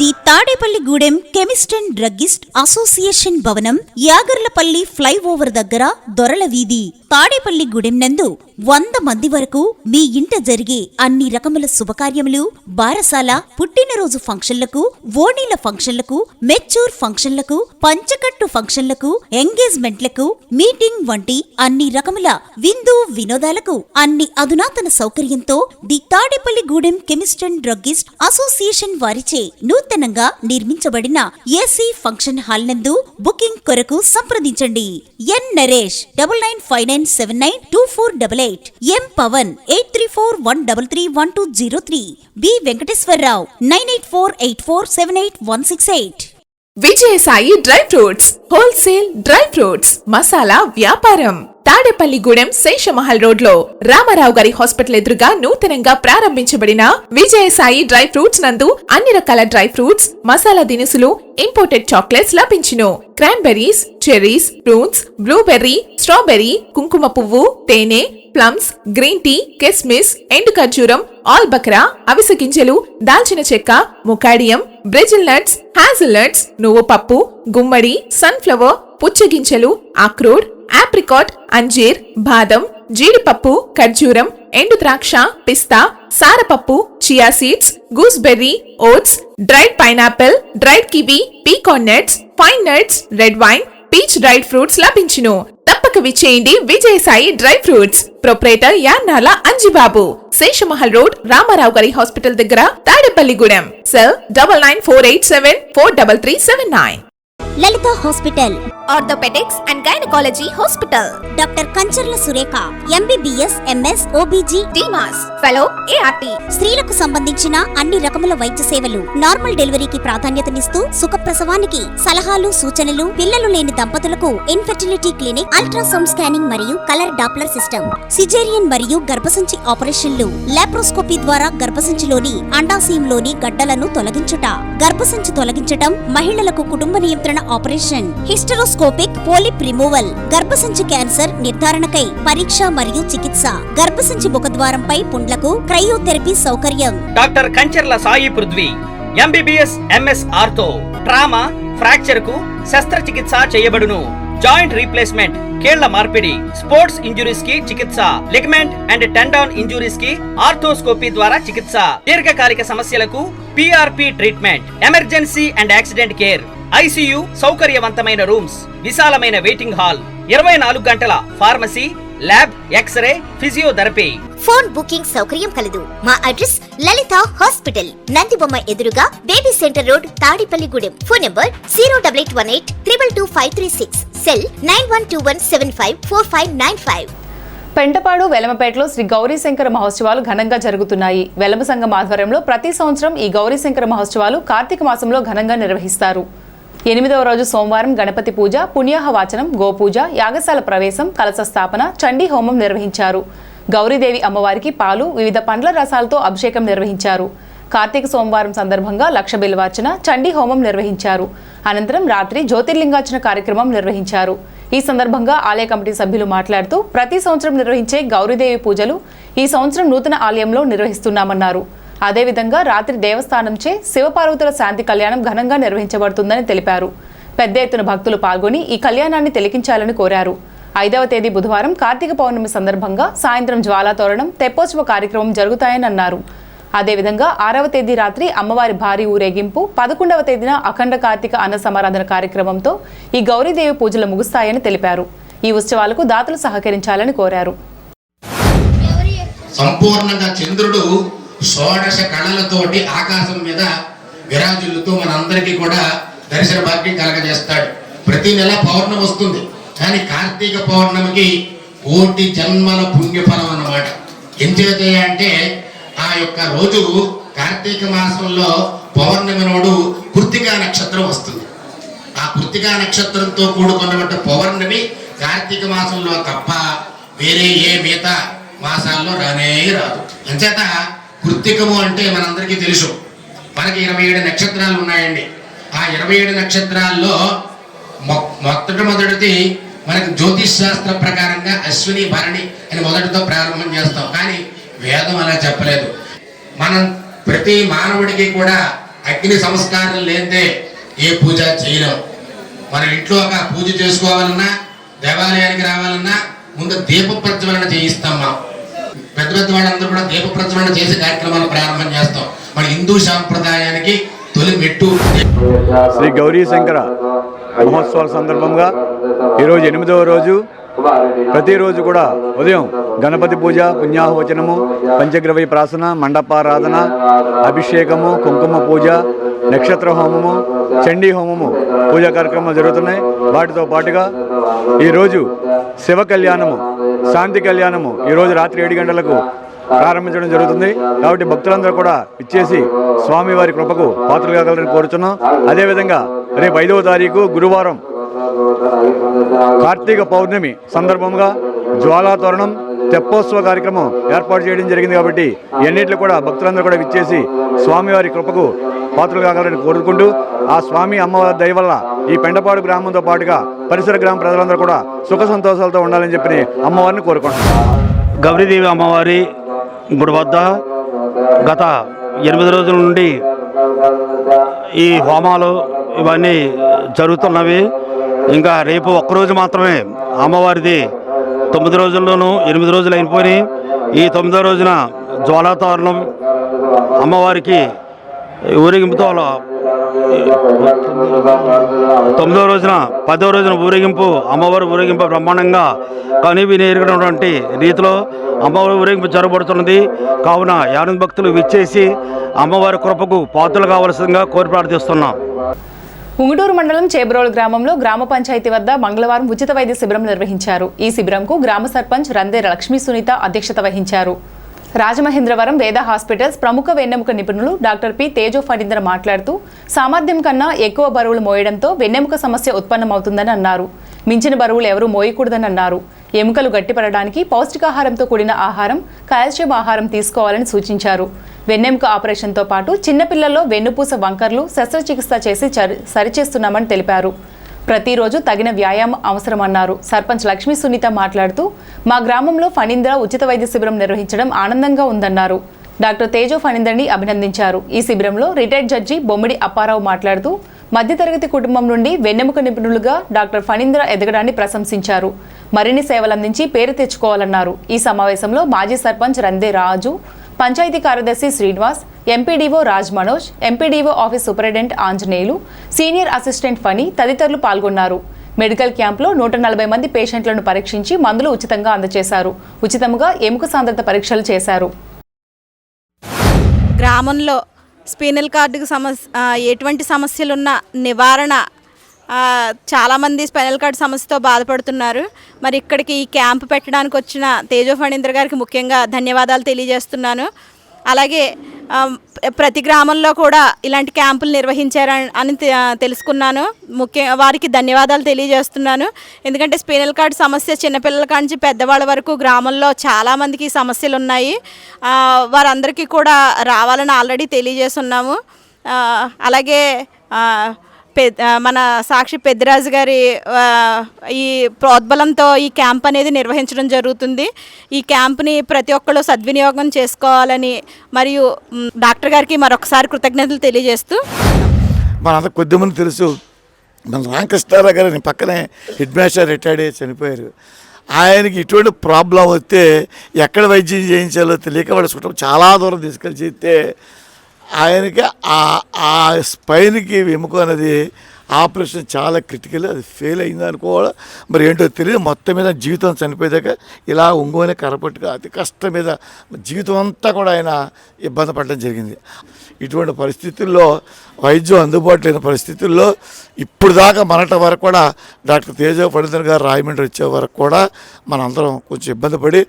The Tadepalligudem chemist and druggist association భవనం, యాగర్లపల్లి ఫ్లైఓవర్ దగ్గర దొరల వీధి, తాడేపల్లిగూడెం నందు 100 మంది వరకు మీ ఇంట జరిగే అన్ని రకముల శుభకార్యములు, బారసాల, పుట్టినరోజు ఫంక్షన్లకు, ఓణీల ఫంక్షన్లకు, మెచ్యూర్ ఫంక్షన్లకు, పంచకట్టు ఫంక్షన్లకు, ఎంగేజ్మెంట్లకు, మీటింగ్ వంటి అన్ని రకముల విందు వినోదాలకు అన్ని అధునాతన సౌకర్యంతో the Tadepalligudem chemist and druggist association వారిచే నూతనంగా నిర్మించబడిన ఏసీ ఫంక్షన్ హాల్ నందు బుకింగ్ కొరకు సంప్రదించండి. N Naresh 9959792488, M Pavan 8341331203, B Venkateswararao 9848478168. Vijayasai dry fruits wholesale dry fruits masala వ్యాపారం తాడేపల్లిగూడెం శేషమహల్ రోడ్ లో రామారావు గారి హాస్పిటల్ ఎదురుగా నూతనంగా ప్రారంభించబడిన విజయసాయి డ్రై ఫ్రూట్స్ నందు అన్ని రకాల డ్రై ఫ్రూట్స్, మసాలా దినుసులు, ఇంపోర్టెడ్ చాక్లెట్స్ లభించును. Cranberries, cherries, fruits, blueberry, strawberry, కుంకుమ పువ్వు, తేనె, ప్లమ్స్, గ్రీన్ టీ, కిస్మిస్, ఎండు ఖర్జూరం, ఆల్బక్రా, అవిసె గింజలు, దాల్చిన చెక్క, ముకాడియం, బ్రెజిల్ నట్స్, హ్యాజిల్ నట్స్, నువ్వు పప్పు, గుమ్మడి, సన్ఫ్లవర్, పుచ్చగింజలు, అక్రోడ్, ఆప్రికాట్, అంజీర్, బాదం, జీడిపప్పు, ఖర్జూరం, ఎండు ద్రాక్ష, పిస్తా, సారపప్పు, chia seeds, gooseberry, oats, dried pineapple, dried kiwi, pecan nuts, pine nuts, red wine, peach dried fruits లభించును. తప్పక విచ్చేయండి Vijayasai dry fruits. Proprietor Yannala Anjibabu, Seshamahal road, Ramarao గారి హాస్పిటల్ దగ్గర, Tadepalligudem. Cell 9948743379. Lalitha hospital orthopaedics and gynaecology hospital. Doctor Kancharla Surekha MBBS MS OBG DMAS fellow ART. స్త్రీలకు సంబంధించిన అన్ని రకముల వైద్య సేవలు, నార్మల్ డెలివరీకి ప్రాధాన్యతనిస్తూ సుఖప్రసవానికి సలహాలు సూచనలు, పిల్లలు లేని దంపతులకు ఇన్ఫెర్టిలిటీ క్లినిక్, అల్ట్రాసౌండ్ స్కానింగ్ మరియు కలర్ డాప్లర్ సిస్టమ్, సిజేరియన్ మరియు గర్భసంచి ఆపరేషన్లు, లాప్రోస్కోపీ ద్వారా గర్భసంచిలోని అండాశయంలోని గడ్డలను తొలగించుట, గర్భసంచి తొలగించటం, మహిళలకు కుటుంబ నియంత్రణ ఆపరేషన్, హిస్టరోస్కోపిక్ పోలిప్ రిమూవల్, గర్భసంచి క్యాన్సర్ నిర్ధారణకై పరీక్ష మరియు చికిత్స, గర్భసంచి ముఖద్వారంపై పుండ్లకు క్రయోథెరపీ సౌకర్యం. Doctor Kancharla Sai Prithvi MBBS MS ortho, trauma, fracture కు శస్త్రచికిత్స చేయబడును. జాయింట్ రీప్లేస్మెంట్, కీళ్ల మార్పిడి, స్పోర్ట్స్ ఇంజురీస్ కి చికిత్స, లిగమెంట్ అండ్ టెండాన్ ఇంజురీస్ కి ఆర్థోస్కోపీ ద్వారా చికిత్స, దీర్ఘకాలిక సమస్యలకు PRP treatment, emergency and accident care, ICU సౌకర్యవంతమైన రూమ్స్, విశాలమైన వెయిటింగ్ హాల్, 24 గంటల pharmacy, lab, X ray, physiotherapy. Phone booking సౌకర్యం కలదు. మా అడ్రస్ లలిత హాస్పిటల్, నందిబొమ్మ ఎదురుగా, baby centre road, Tadepalligudem. Phone number 08818 222 cell 9121754595. Pentapadu వెలమపేటలో శ్రీ గౌరీశంకర మహోత్సవాలు ఘనంగా జరుగుతున్నాయి. వెలమ సంఘం ఆధ్వర్యంలో ప్రతి సంవత్సరం ఈ గౌరీశంకర మహోత్సవాలు కార్తీక మాసంలో ఘనంగా నిర్వహిస్తారు. 8వ రోజు సోమవారం గణపతి పూజ, పుణ్యాహ వాచనం, గోపూజ, యాగశాల ప్రవేశం, కలశ స్థాపన, చండీ హోమం నిర్వహించారు. గౌరీదేవి అమ్మవారికి పాలు, వివిధ పండ్ల రసాలతో అభిషేకం నిర్వహించారు. కార్తీక సోమవారం సందర్భంగా లక్ష బిల్వార్చన, చండీ హోమం నిర్వహించారు. అనంతరం రాత్రి జ్యోతిర్లింగార్చన కార్యక్రమం నిర్వహించారు. ఈ సందర్భంగా ఆలయ కమిటీ సభ్యులు మాట్లాడుతూ ప్రతి సంవత్సరం నిర్వహించే గౌరీదేవి పూజలు ఈ సంవత్సరం నూతన ఆలయంలో నిర్వహిస్తున్నామన్నారు. అదేవిధంగా రాత్రి దేవస్థానంచే శివపార్వతుల శాంతి కళ్యాణం ఘనంగా నిర్వహించబడుతుందని తెలిపారు. పెద్ద ఎత్తున భక్తులు పాల్గొని ఈ కళ్యాణాన్ని తిలకించాలని కోరారు. 5వ తేదీ బుధవారం కార్తీక పౌర్ణమి సందర్భంగా సాయంత్రం జ్వాలాతోరణం, తెప్పోత్సవ కార్యక్రమం జరుగుతాయని అన్నారు. అదేవిధంగా 6వ తేదీ రాత్రి అమ్మవారి భారీ ఊరేగింపు, 11వ తేదీన అఖండ కార్తీక అన్న సమారాధన కార్యక్రమంతో ఈ గౌరీదేవి పూజలు ముగుస్తాయని తెలిపారు. ఈ ఉత్సవాలకు దాతలు సహకరించాలని కోరారు. సంపూర్ణంగా చంద్రుడు షోడశ కళలతోటి ఆకాశం మీద విరాజులతో మనందరికీ కూడా దర్శన భాగ్యం కలగజేస్తాడు. ప్రతి నెల పౌర్ణమి వస్తుంది, కానీ కార్తీక పౌర్ణమికి కోటి జన్మల పుణ్యఫలం అన్నమాట. ఎంచేత అంటే ఆ యొక్క రోజు కార్తీక మాసంలో పౌర్ణమి నాడు కృత్తికా నక్షత్రం వస్తుంది. ఆ కృత్తికా నక్షత్రంతో కూడుకున్నటువంటి పౌర్ణమి కార్తీక మాసంలో తప్ప వేరే ఏ మిగతా మాసాల్లో రానే రాదు. అంచేత కృత్తికము అంటే మనందరికీ తెలుసు, మనకి 27 నక్షత్రాలు ఉన్నాయండి. ఆ 27 నక్షత్రాల్లో మొదటిది మనకి జ్యోతిష్ శాస్త్ర ప్రకారంగా అశ్విని భరణి అని మొదటితో ప్రారంభం చేస్తాం. కానీ వేదం అలా చెప్పలేదు. మనం ప్రతి మానవుడికి కూడా అగ్ని సంస్కారం లేదే ఏ పూజ చేయలేం. మన ఇంట్లో ఒక పూజ చేసుకోవాలన్నా, దేవాలయానికి రావాలన్నా ముందు దీప ప్రజ్వలన చేయిస్తాం. మనం పెద్ద పెద్ద వాళ్ళందరూ కూడా దీప ప్రజ్వలన చేసే కార్యక్రమాలు ప్రారంభం చేస్తాం. మన హిందూ సాంప్రదాయానికి తొలి మెట్టు. శ్రీ గౌరీశంకర మహోత్సవాల సందర్భంగా ఈరోజు 8వ రోజు. ప్రతిరోజు కూడా ఉదయం గణపతి పూజ, పుణ్యాహవచనము, పంచగ్రవీ ప్రాసన, మండపారాధన, అభిషేకము, కుంకుమ పూజ, నక్షత్ర హోమము, చండీ హోమము పూజా కార్యక్రమాలు జరుగుతున్నాయి. వాటితో పాటుగా ఈరోజు శివ కళ్యాణము, శాంతి కళ్యాణము ఈరోజు రాత్రి 7 గంటలకు ప్రారంభించడం జరుగుతుంది. కాబట్టి భక్తులందరూ కూడా ఇచ్చేసి స్వామివారి కృపకు పాత్రలు కాగలని కోరుతున్నాం. అదేవిధంగా రేపు 5వ తారీఖు గురువారం కార్తీక పౌర్ణమి సందర్భంగా జ్వాలాతోరణం, తెప్పోత్సవ కార్యక్రమం ఏర్పాటు చేయడం జరిగింది. కాబట్టి ఎన్నిట్లో కూడా భక్తులందరూ కూడా విచ్చేసి స్వామివారి కృపకు పాత్రలు కాగలని కోరుకుంటూ ఆ స్వామి అమ్మవారి దయ వల్ల ఈ పెంటపాడు గ్రామంతో పాటుగా పరిసర గ్రామ ప్రజలందరూ కూడా సుఖ సంతోషాలతో ఉండాలని చెప్పి అమ్మవారిని కోరుకుంటున్నాం. గౌరీదేవి అమ్మవారి గుడి వద్ద గత 8 రోజుల నుండి ఈ హోమాలు ఇవన్నీ జరుగుతున్నవి. ఇంకా రేపు ఒక్కరోజు మాత్రమే అమ్మవారిది. 9 రోజుల్లోనూ 8 రోజులు అయిపోయి ఈ 9వ రోజున జ్వాలాతోరణం అమ్మవారికి ఊరేగింపుతో 9వ రోజున 10వ రోజున ఊరేగింపు, అమ్మవారి ఊరేగింపు బ్రహ్మాండంగా కనివిని ఎరిగినటువంటి రీతిలో అమ్మవారి ఊరేగింపు జరగబడుతున్నది. కావున యానం భక్తులు విచ్చేసి అమ్మవారి కృపకు పాత్రలు కావలసిందిగా కోరి ప్రార్థిస్తున్నాం. పుంగుటూరు మండలం చేబ్రోలు గ్రామంలో గ్రామ పంచాయతీ వద్ద మంగళవారం ఉచిత వైద్య శిబిరం నిర్వహించారు. ఈ శిబిరంకు గ్రామ సర్పంచ్ రందే లక్ష్మీ సునీత అధ్యక్షత వహించారు. రాజమహేంద్రవరం వేద హాస్పిటల్స్ ప్రముఖ వెన్నెముక నిపుణులు డాక్టర్ పి తేజో ఫణీంద్ర మాట్లాడుతూ సామర్థ్యం కన్నా ఎక్కువ బరువులు మోయడంతో వెన్నెముక సమస్య ఉత్పన్నమవుతుందని అన్నారు. మించిన బరువులు ఎవరూ మోయకూడదని అన్నారు. ఎముకలు గట్టిపడడానికి పౌష్టికాహారంతో కూడిన ఆహారం, కాల్షియం ఆహారం తీసుకోవాలని సూచించారు. వెన్నెముక ఆపరేషన్తో పాటు చిన్నపిల్లల్లో వెన్నుపూస వంకర్లు శస్త్రచికిత్స చేసి సరిచేస్తున్నామని తెలిపారు. ప్రతిరోజు తగిన వ్యాయామం అవసరమన్నారు. సర్పంచ్ లక్ష్మీ సునీత మాట్లాడుతూ మా గ్రామంలో ఫణీంద్ర ఉచిత వైద్య శిబిరం నిర్వహించడం ఆనందంగా ఉందన్నారు. డాక్టర్ తేజో ఫణీంద్రని అభినందించారు. ఈ శిబిరంలో రిటైర్డ్ జడ్జి బొమ్మిడి అప్పారావు మాట్లాడుతూ మధ్యతరగతి కుటుంబం నుండి వెన్నెముక నిపుణులుగా డాక్టర్ ఫణీంద్ర ఎదగడాన్ని ప్రశంసించారు. మరిన్ని సేవలందించి పేరు తెచ్చుకోవాలన్నారు. ఈ సమావేశంలో మాజీ సర్పంచ్ రందే రాజు, పంచాయతీ కార్యదర్శి Srinivas, MPDO Raj Manoj, MPDO office superintendent Anjaneyulu, senior assistant Phani తదితరులు పాల్గొన్నారు. మెడికల్ క్యాంప్లో 140 మంది పేషెంట్లను పరీక్షించి మందులు ఉచితంగా అందజేశారు. ఉచితంగా ఎముక సాంద్రత పరీక్షలు చేశారు. గ్రామంలో స్పైనల్ కార్డుకు ఎటువంటి సమస్యలున్నా నివారణ చాలామంది స్పైనల్ కార్డ్ సమస్యతో బాధపడుతున్నారు. మరి ఇక్కడికి ఈ క్యాంప్ పెట్టడానికి వచ్చిన తేజో ఫణీంద్ర గారికి ముఖ్యంగా ధన్యవాదాలు తెలియజేస్తున్నాను. అలాగే ప్రతి గ్రామంలో కూడా ఇలాంటి క్యాంపులు నిర్వహించారని తెలుసుకున్నాను. వారికి ధన్యవాదాలు తెలియజేస్తున్నాను. ఎందుకంటే స్పైనల్ కార్డ్ సమస్య చిన్నపిల్లల కాంచి పెద్దవాళ్ళ వరకు గ్రామంలో చాలామందికి సమస్యలు ఉన్నాయి. వారందరికీ కూడా రావాలని ఆల్రెడీ తెలియజేస్తున్నాము. అలాగే మన సాక్షి పెద్దిరాజు గారి ఈ ప్రోద్బలంతో ఈ క్యాంప్ అనేది నిర్వహించడం జరుగుతుంది. ఈ క్యాంప్ని ప్రతి ఒక్కళ్ళు సద్వినియోగం చేసుకోవాలని మరియు డాక్టర్ గారికి మరొకసారి కృతజ్ఞతలు తెలియజేస్తూ, మనంతా కొద్దిమంది తెలుసు, మన రామకృష్ణారావు గారు పక్కనే హెడ్ మాస్టర్ రిటైర్డ్ అయ్యి చనిపోయారు. ఆయనకి ఇటువంటి ప్రాబ్లం వస్తే ఎక్కడ వైద్యం చేయించాలో తెలియక వాళ్ళ చుట్టూ చాలా దూరం తీసుకెళ్ళి చేస్తే ఆయనకి ఆ స్పైన్కి వెముక అనేది ఆపరేషన్ చాలా క్రిటికల్. అది ఫెయిల్ అయింది అనుకోవాలి, మరి ఏంటో తెలియదు. మొత్తం మీద జీవితం చనిపోయేదాకా ఇలా ఒంగోనే కరపట్టుగా అతి కష్టం మీద జీవితం అంతా కూడా ఆయన ఇబ్బంది పడడం జరిగింది. ఇటువంటి పరిస్థితుల్లో వైద్యం అందుబాటు లేని పరిస్థితుల్లో ఇప్పుడు దాకా మనట వరకు కూడా డాక్టర్ తేజో ఫణీంద్ర గారు రాయమండ్రి వచ్చే వరకు కూడా మనందరం కొంచెం ఇబ్బంది పడి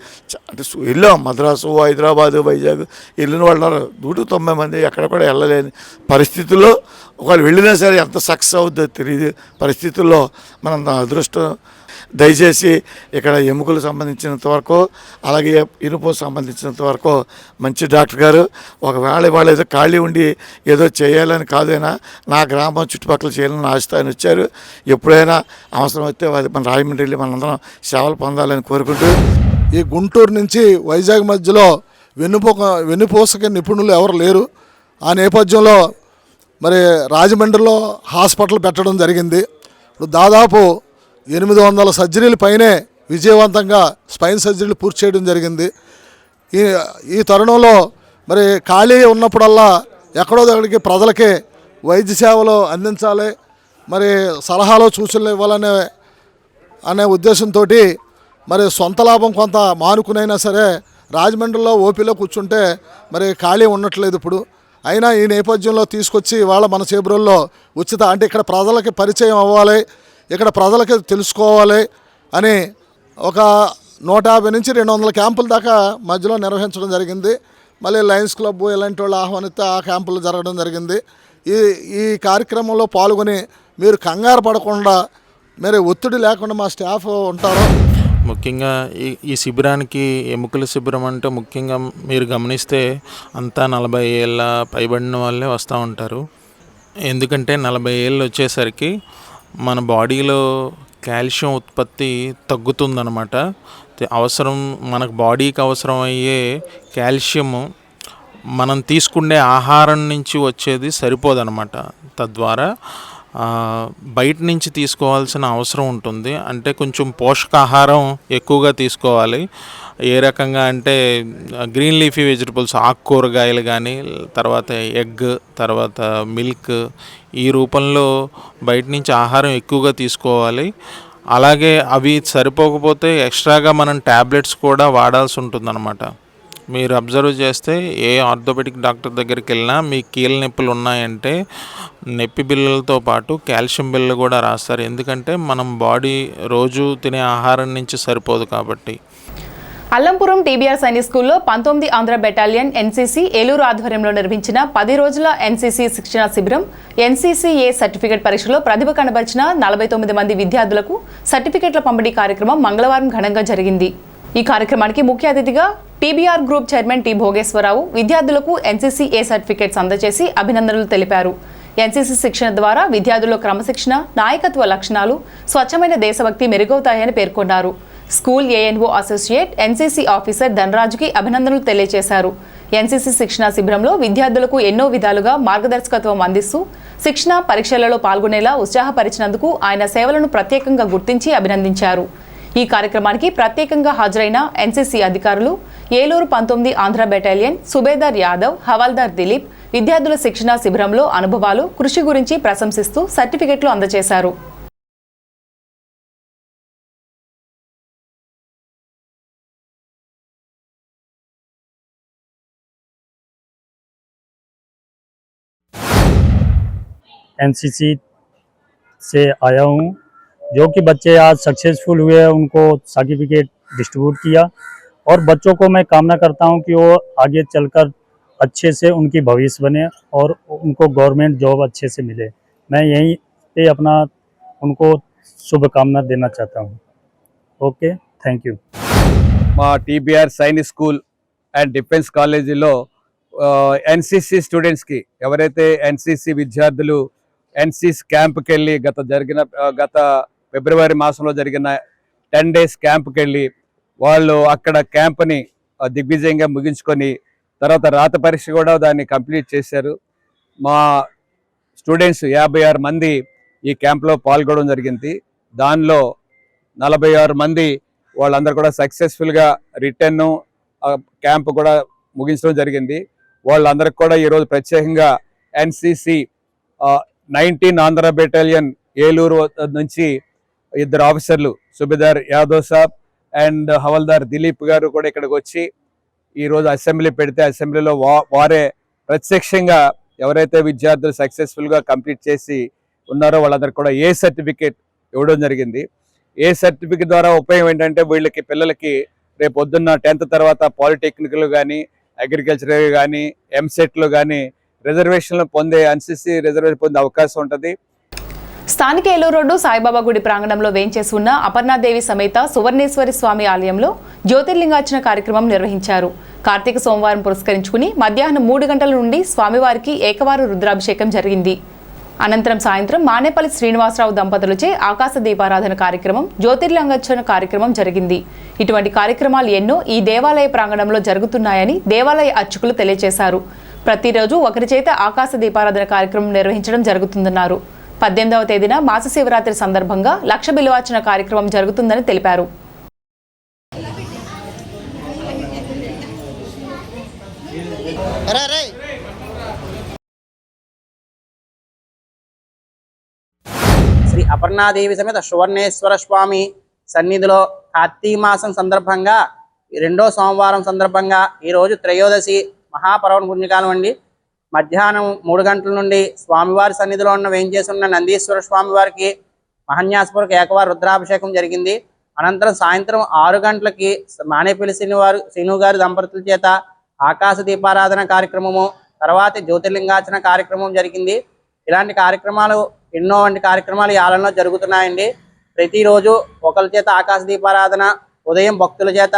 అంటే వెళ్ళాం. మద్రాసు, హైదరాబాదు, వైజాగ్ వెళ్ళిన వాళ్ళు 190 మంది ఎక్కడ కూడా వెళ్ళలేని పరిస్థితుల్లో, ఒకవేళ వెళ్ళినా సరే ఎంత సక్సెస్ అవుద్దో తెలియదు పరిస్థితుల్లో మనం అదృష్టం. దయచేసి ఇక్కడ ఎముకలకు సంబంధించినంత వరకు, అలాగే ఇనుపకు సంబంధించినంత వరకు మంచి డాక్టర్ గారు. ఒకవేళ వాళ్ళు ఏదో ఖాళీ ఉండి ఏదో చేయాలని కాదైనా నా గ్రామం చుట్టుపక్కల చేయాలని ఆశతో ఆయన వచ్చారు. ఎప్పుడైనా అవసరం వస్తే మన రాయమండ్రి వెళ్ళి మనందరం సేవలు పొందాలని కోరుకుంటూ, ఈ గుంటూరు నుంచి వైజాగ్ మధ్యలో వెన్నుపూసక నిపుణులు ఎవరు లేరు. ఆ నేపథ్యంలో మరి రాజమండ్రిలో హాస్పిటల్ పెట్టడం జరిగింది. ఇప్పుడు దాదాపు 800 సర్జరీల పైనే విజయవంతంగా స్పైన్ సర్జరీలు పూర్తి చేయడం జరిగింది. ఈ తరుణంలో మరి ఖాళీ ఉన్నప్పుడల్లా ఎక్కడో దగ్గరికి ప్రజలకి వైద్య సేవలు అందించాలి, మరి సలహాలు సూచనలు ఇవ్వాలనే ఉద్దేశంతో మరి సొంత లాభం కొంత మానుకునైనా సరే రాజమండ్రిలో ఓపీలో కూర్చుంటే మరి ఖాళీ ఉండట్లేదు ఇప్పుడు. అయినా ఈ నేపథ్యంలో తీసుకొచ్చి వాళ్ళ మన చేబ్రోల్లో ఉచిత అంటే ఇక్కడ ప్రజలకి పరిచయం అవ్వాలి, ఇక్కడ ప్రజలకి తెలుసుకోవాలి అని ఒక 150 నుంచి 200 క్యాంపుల దాకా మధ్యలో నిర్వహించడం జరిగింది. మళ్ళీ లయన్స్ క్లబ్ ఇలాంటి వాళ్ళు ఆహ్వానిస్తే ఆ క్యాంపులు జరగడం జరిగింది. ఈ కార్యక్రమంలో పాల్గొని మీరు కంగారు పడకుండా, మరి ఒత్తిడి లేకుండా మా స్టాఫ్ ఉంటారు. ముఖ్యంగా ఈ శిబిరానికి ఎముకల శిబిరం అంటే ముఖ్యంగా మీరు గమనిస్తే అంతా 40 ఏళ్ళ పైబడిన వాళ్ళే వస్తూ ఉంటారు. ఎందుకంటే 40 ఏళ్ళు వచ్చేసరికి మన బాడీలో కాల్షియం ఉత్పత్తి తగ్గుతుందన్నమాట. అవసరం మనకు బాడీకి అవసరం అయ్యే కాల్షియము మనం తీసుకునే ఆహారం నుంచి వచ్చేది సరిపోదన్నమాట. తద్వారా బయట నుంచి తీసుకోవాల్సిన అవసరం ఉంటుంది. అంటే కొంచెం పోషకాహారం ఎక్కువగా తీసుకోవాలి. ఏ రకంగా అంటే గ్రీన్ లీఫీ వెజిటబుల్స్, ఆకుకూరగాయలు కానీ, తర్వాత ఎగ్, తర్వాత మిల్క్, ఈ రూపంలో బయట నుంచి ఆహారం ఎక్కువగా తీసుకోవాలి. అలాగే అవి సరిపోకపోతే ఎక్స్ట్రాగా మనం ట్యాబ్లెట్స్ కూడా వాడాల్సి ఉంటుందన్నమాట. మీరు అబ్జర్వ్ చేస్తే ఏ ఆర్థోపెడిక్ డాక్టర్ దగ్గరికి వెళ్ళినా మీ కీళ్ళ నొప్పులు ఉన్నాయంటే నొప్పి బిళ్ళలతో పాటు కాల్షియం బిళ్ళలు కూడా రాస్తారు. ఎందుకంటే మనం బాడీ రోజు తినే ఆహారం నుంచి సరిపోదు కాబట్టి. అల్లంపురం టీబీఆర్ సైనిక్ స్కూల్లో 19 ఆంధ్ర బెటాలియన్ ఎన్సీసీ ఏలూరు ఆధ్వర్యంలో నిర్వహించిన 10 రోజుల ఎన్సీసీ శిక్షణ శిబిరం ఎన్సీసీఏ సర్టిఫికేట్ పరీక్షలో ప్రతిభ కనబరిచిన 49 మంది విద్యార్థులకు సర్టిఫికేట్ల పంపిణీ కార్యక్రమం మంగళవారం ఘనంగా జరిగింది. ఈ కార్యక్రమానికి ముఖ్య అతిథిగా TBR group chairman T Bhogeswara Rao విద్యార్థులకు ఎన్సీసీఏ సర్టిఫికేట్స్ అందజేసి అభినందనలు తెలిపారు. ఎన్సీసీ శిక్షణ ద్వారా విద్యార్థుల్లో క్రమశిక్షణ, నాయకత్వ లక్షణాలు, స్వచ్ఛమైన దేశభక్తి మెరుగవుతాయని పేర్కొన్నారు. School ANO associate NCC officer ధనరాజుకి అభినందనలు తెలియజేశారు. ఎన్సీసీ శిక్షణ శిబిరంలో విద్యార్థులకు ఎన్నో విధాలుగా మార్గదర్శకత్వం అందిస్తూ శిక్షణ పరీక్షలలో పాల్గొనేలా ఉత్సాహపరిచినందుకు ఆయన సేవలను ప్రత్యేకంగా గుర్తించి అభినందించారు. ఈ కార్యక్రమానికి ప్రత్యేకంగా హాజరైన ఎన్సీసీ అధికారులు ఏలూరు 19 ఆంధ్ర బెటాలియన్ సుబేదార్ యాదవ్, హవాల్దార్ దిలీప్ విద్యార్థుల శిక్షణ శిబిరంలో అనుభవాలు, కృషి గురించి ప్రశంసిస్తూ సర్టిఫికెట్లు అందజేశారు. एनसीसी से आया हूँ। जो कि बच्चे आज सक्सेसफुल हुए हैं उनको सर्टिफिकेट डिस्ट्रीब्यूट किया और बच्चों को मैं कामना करता हूँ कि वो आगे चलकर अच्छे से उनकी भविष्य बने और उनको गवर्नमेंट जॉब अच्छे से मिले। मैं यहीं पे अपना उनको शुभकामना देना चाहता हूँ। Okay, thank you. మా TBR Sainik school and defence కాలేజీలో ఎన్సీసీ స్టూడెంట్స్కి ఎవరైతే ఎన్సీసీ విద్యార్థులు ఎన్సీసీ క్యాంప్కి వెళ్ళి గత ఫిబ్రవరి మాసంలో జరిగిన 10 days క్యాంప్కి వెళ్ళి వాళ్ళు అక్కడ క్యాంప్ని దిగ్విజయంగా ముగించుకొని తర్వాత రాత పరీక్ష కూడా దాన్ని కంప్లీట్ చేశారు. మా స్టూడెంట్స్ 56 మంది ఈ క్యాంప్లో పాల్గొనడం జరిగింది. దానిలో 46 మంది వాళ్ళందరూ కూడా సక్సెస్ఫుల్గా రిటర్న్ క్యాంప్ కూడా ముగించడం జరిగింది. వాళ్ళందరికీ కూడా ఈరోజు ప్రత్యేకంగా ఎన్సీసీ 19 ఆంధ్ర బెటాలియన్ ఏలూరు నుంచి 2 ఆఫీసర్లు సుబేదార్ యాదవ్ సాబ్ అండ్ హవల్దార్ దిలీప్ గారు కూడా ఇక్కడికి వచ్చి ఈరోజు అసెంబ్లీ పెడితే అసెంబ్లీలో వారే ప్రత్యక్షంగా ఎవరైతే విద్యార్థులు సక్సెస్ఫుల్గా కంప్లీట్ చేసి ఉన్నారో వాళ్ళందరికీ కూడా ఏ సర్టిఫికేట్ ఇవ్వడం జరిగింది. ఏ సర్టిఫికేట్ ద్వారా ఉపయోగం ఏంటంటే వీళ్ళకి పిల్లలకి రేపు పొద్దున్న 10th తర్వాత పాలిటెక్నికల్ కానీ అగ్రికల్చర్ కానీ ఎంసెట్లో కానీ రిజర్వేషన్లు పొందే ఎన్సీసీ రిజర్వేషన్ పొందే అవకాశం ఉంటుంది. స్థానిక ఏలూరు రోడ్డు సాయిబాబా గుడి ప్రాంగణంలో వేంచేసి ఉన్న అపర్ణాదేవి సమేత సువర్ణేశ్వరి స్వామి ఆలయంలో జ్యోతిర్లింగార్చన కార్యక్రమం నిర్వహించారు. కార్తీక సోమవారం పురస్కరించుకుని మధ్యాహ్నం 3 గంటల నుండి స్వామివారికి ఏకవారు రుద్రాభిషేకం జరిగింది. అనంతరం సాయంత్రం మానేపల్లి శ్రీనివాసరావు దంపతులచే ఆకాశ దీపారాధన కార్యక్రమం, జ్యోతిర్లింగార్చన కార్యక్రమం జరిగింది. ఇటువంటి కార్యక్రమాలు ఎన్నో ఈ దేవాలయ ప్రాంగణంలో జరుగుతున్నాయని దేవాలయ అర్చకులు తెలియజేశారు. ప్రతిరోజు ఒకరి చేత ఆకాశ దీపారాధన కార్యక్రమం నిర్వహించడం జరుగుతుందన్నారు. 18వ తేదీన మాస శివరాత్రి సందర్భంగా 1,00,000 బిల్వార్చన కార్యక్రమం జరుగుతుందని తెలిపారు. శ్రీ అపర్ణాదేవి సమేత సువర్ణేశ్వర స్వామి సన్నిధిలో కార్తీక మాసం సందర్భంగా 2వ సోమవారం సందర్భంగా ఈరోజు త్రయోదశి మహాపర్వణ పుణ్యకాలం అండి. మధ్యాహ్నం 3 గంటల నుండి స్వామివారి సన్నిధిలో వేంచేసి ఉన్న నందీశ్వర స్వామివారికి మహాన్యాసపూర్వక ఏకవార రుద్రాభిషేకం జరిగింది. అనంతరం సాయంత్రం 6 గంటలకి మానేపల్లి శ్రీను గారి దంపతుల చేత ఆకాశ దీపారాధన కార్యక్రమము, తర్వాత జ్యోతిర్లింగార్చన కార్యక్రమం జరిగింది. ఇలాంటి కార్యక్రమాలు ఎన్నో కార్యక్రమాలు ఈ ఆలయంలో జరుగుతున్నాయండి. ప్రతిరోజు ఒకరి చేత ఆకాశ దీపారాధన, ఉదయం భక్తుల చేత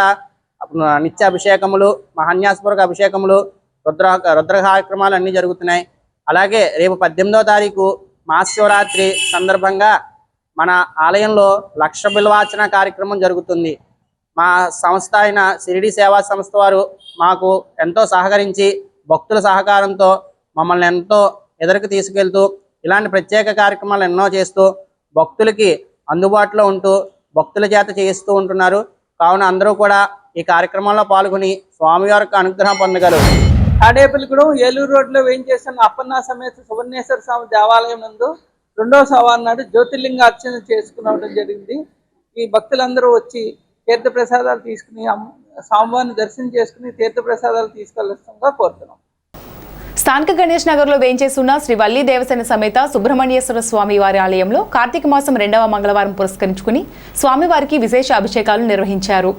నిత్య అభిషేకములు, మహాన్యాసపూర్వక అభిషేకములు, రుద్ర కార్యక్రమాలు అన్నీ జరుగుతున్నాయి. అలాగే రేపు 18వ తారీఖు మహాశివరాత్రి సందర్భంగా మన ఆలయంలో 1,00,000 బిల్వార్చన కార్యక్రమం జరుగుతుంది. మా సంస్థ అయిన షిరిడి సేవా సంస్థ వారు మాకు ఎంతో సహకరించి భక్తుల సహకారంతో మమ్మల్ని ఎంతో ఎదురుకు తీసుకెళ్తూ ఇలాంటి ప్రత్యేక కార్యక్రమాలు ఎన్నో చేస్తూ భక్తులకి అందుబాటులో ఉంటూ భక్తుల చేత చేస్తూ ఉంటున్నారు. కావున అందరూ కూడా ఈ కార్యక్రమంలో పాల్గొని స్వామివారి అనుగ్రహం పొందగలరు. తాడేపల్లిగూడెం ఏలూరు రోడ్లో వేయించేసిన అప్పన్న సమేత సువర్ణేశ్వర స్వామి దేవాలయం నందు 2వ సోమవారం నాడు జ్యోతిర్లింగ అర్చన చేసుకునవడం జరిగింది. ఈ భక్తులందరూ వచ్చి తీర్థ ప్రసాదాలు తీసుకుని స్వామివారిని దర్శనం చేసుకుని తీర్థప్రసాదాలు తీసుకెళ్లాల్సిందిగా కోరుతున్నాం. స్థానిక గణేష్ నగర్లో వేంచేస్తున్న శ్రీ వల్లి దేవసేన సమేత సుబ్రహ్మణ్యేశ్వర స్వామి వారి ఆలయంలో కార్తీక మాసం 2వ మంగళవారం పురస్కరించుకుని స్వామివారికి విశేష అభిషేకాలు నిర్వహించారు.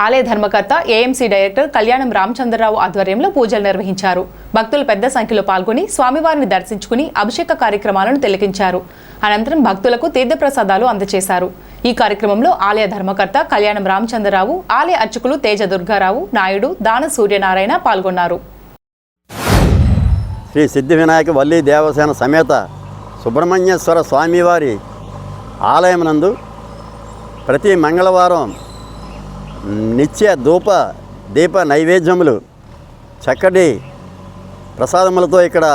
ఆలయ ధర్మకర్త ఏఎంసీ డైరెక్టర్ కళ్యాణం రామచంద్రరావు ఆధ్వర్యంలో పూజలు నిర్వహించారు. భక్తులు పెద్ద సంఖ్యలో పాల్గొని స్వామివారిని దర్శించుకుని అభిషేక కార్యక్రమాలను తిలకించారు. అనంతరం భక్తులకు తీర్థప్రసాదాలు అందజేశారు. ఈ కార్యక్రమంలో ఆలయ ధర్మకర్త కళ్యాణం రామచంద్రరావు, ఆలయ అర్చకులు తేజ దుర్గారావు, నాయుడు, దాన సూర్యనారాయణ పాల్గొన్నారు. శ్రీ సిద్ధి వినాయక వల్లి దేవసేన సమేత సుబ్రహ్మణ్యేశ్వర స్వామివారి ఆలయమునందు ప్రతి మంగళవారం నిత్య దీప నైవేద్యములు చక్కటి ప్రసాదములతో ఇక్కడ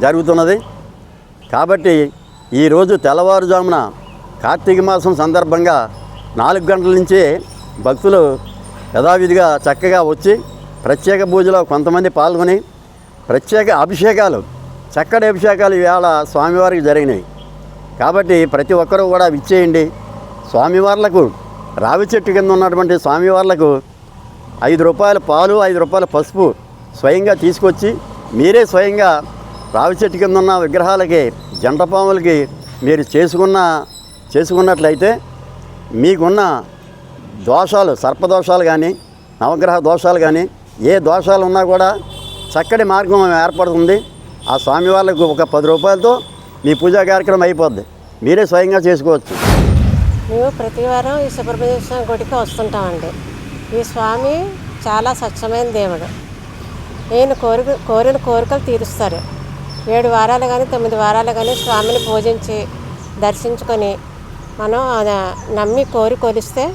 జరుగుతున్నది. కాబట్టి ఈరోజు తెల్లవారుజామున కార్తీక మాసం సందర్భంగా 4 గంటల నుంచి భక్తులు యథావిధిగా చక్కగా వచ్చి ప్రత్యేక పూజలో కొంతమంది పాల్గొని ప్రత్యేక అభిషేకాలు, చక్కటి అభిషేకాలు ఈవేళ స్వామివారికి జరిగినాయి. కాబట్టి ప్రతి ఒక్కరూ కూడా విచ్చేయండి. స్వామివార్లకు రావి చెట్టు కింద ఉన్నటువంటి స్వామివార్లకు 5 రూపాయల పాలు, 5 రూపాయల పసుపు స్వయంగా తీసుకొచ్చి మీరే స్వయంగా రావి చెట్టు కింద ఉన్న విగ్రహాలకి, జంటపాములకి మీరు చేసుకున్నట్లయితే మీకున్న దోషాలు, సర్పదోషాలు కానీ, నవగ్రహ దోషాలు కానీ, ఏ దోషాలు ఉన్నా కూడా చక్కటి మార్గం ఏర్పడుతుంది. ఆ స్వామివార్లకు ఒక 10 రూపాయలతో మీ పూజా కార్యక్రమం అయిపోద్ది. మీరే స్వయంగా చేసుకోవచ్చు. మేము ప్రతి వారం ఈ సుబ్రహ్మణ్య స్వామి గుడికి వస్తుంటామండి. ఈ స్వామి చాలా స్వచ్ఛమైన దేవుడు. నేను కోరిన కోరికలు తీరుస్తారు. 7 వారాలు కానీ 9 వారాలు కానీ స్వామిని పూజించి దర్శించుకొని మనం నమ్మి కొలిస్తే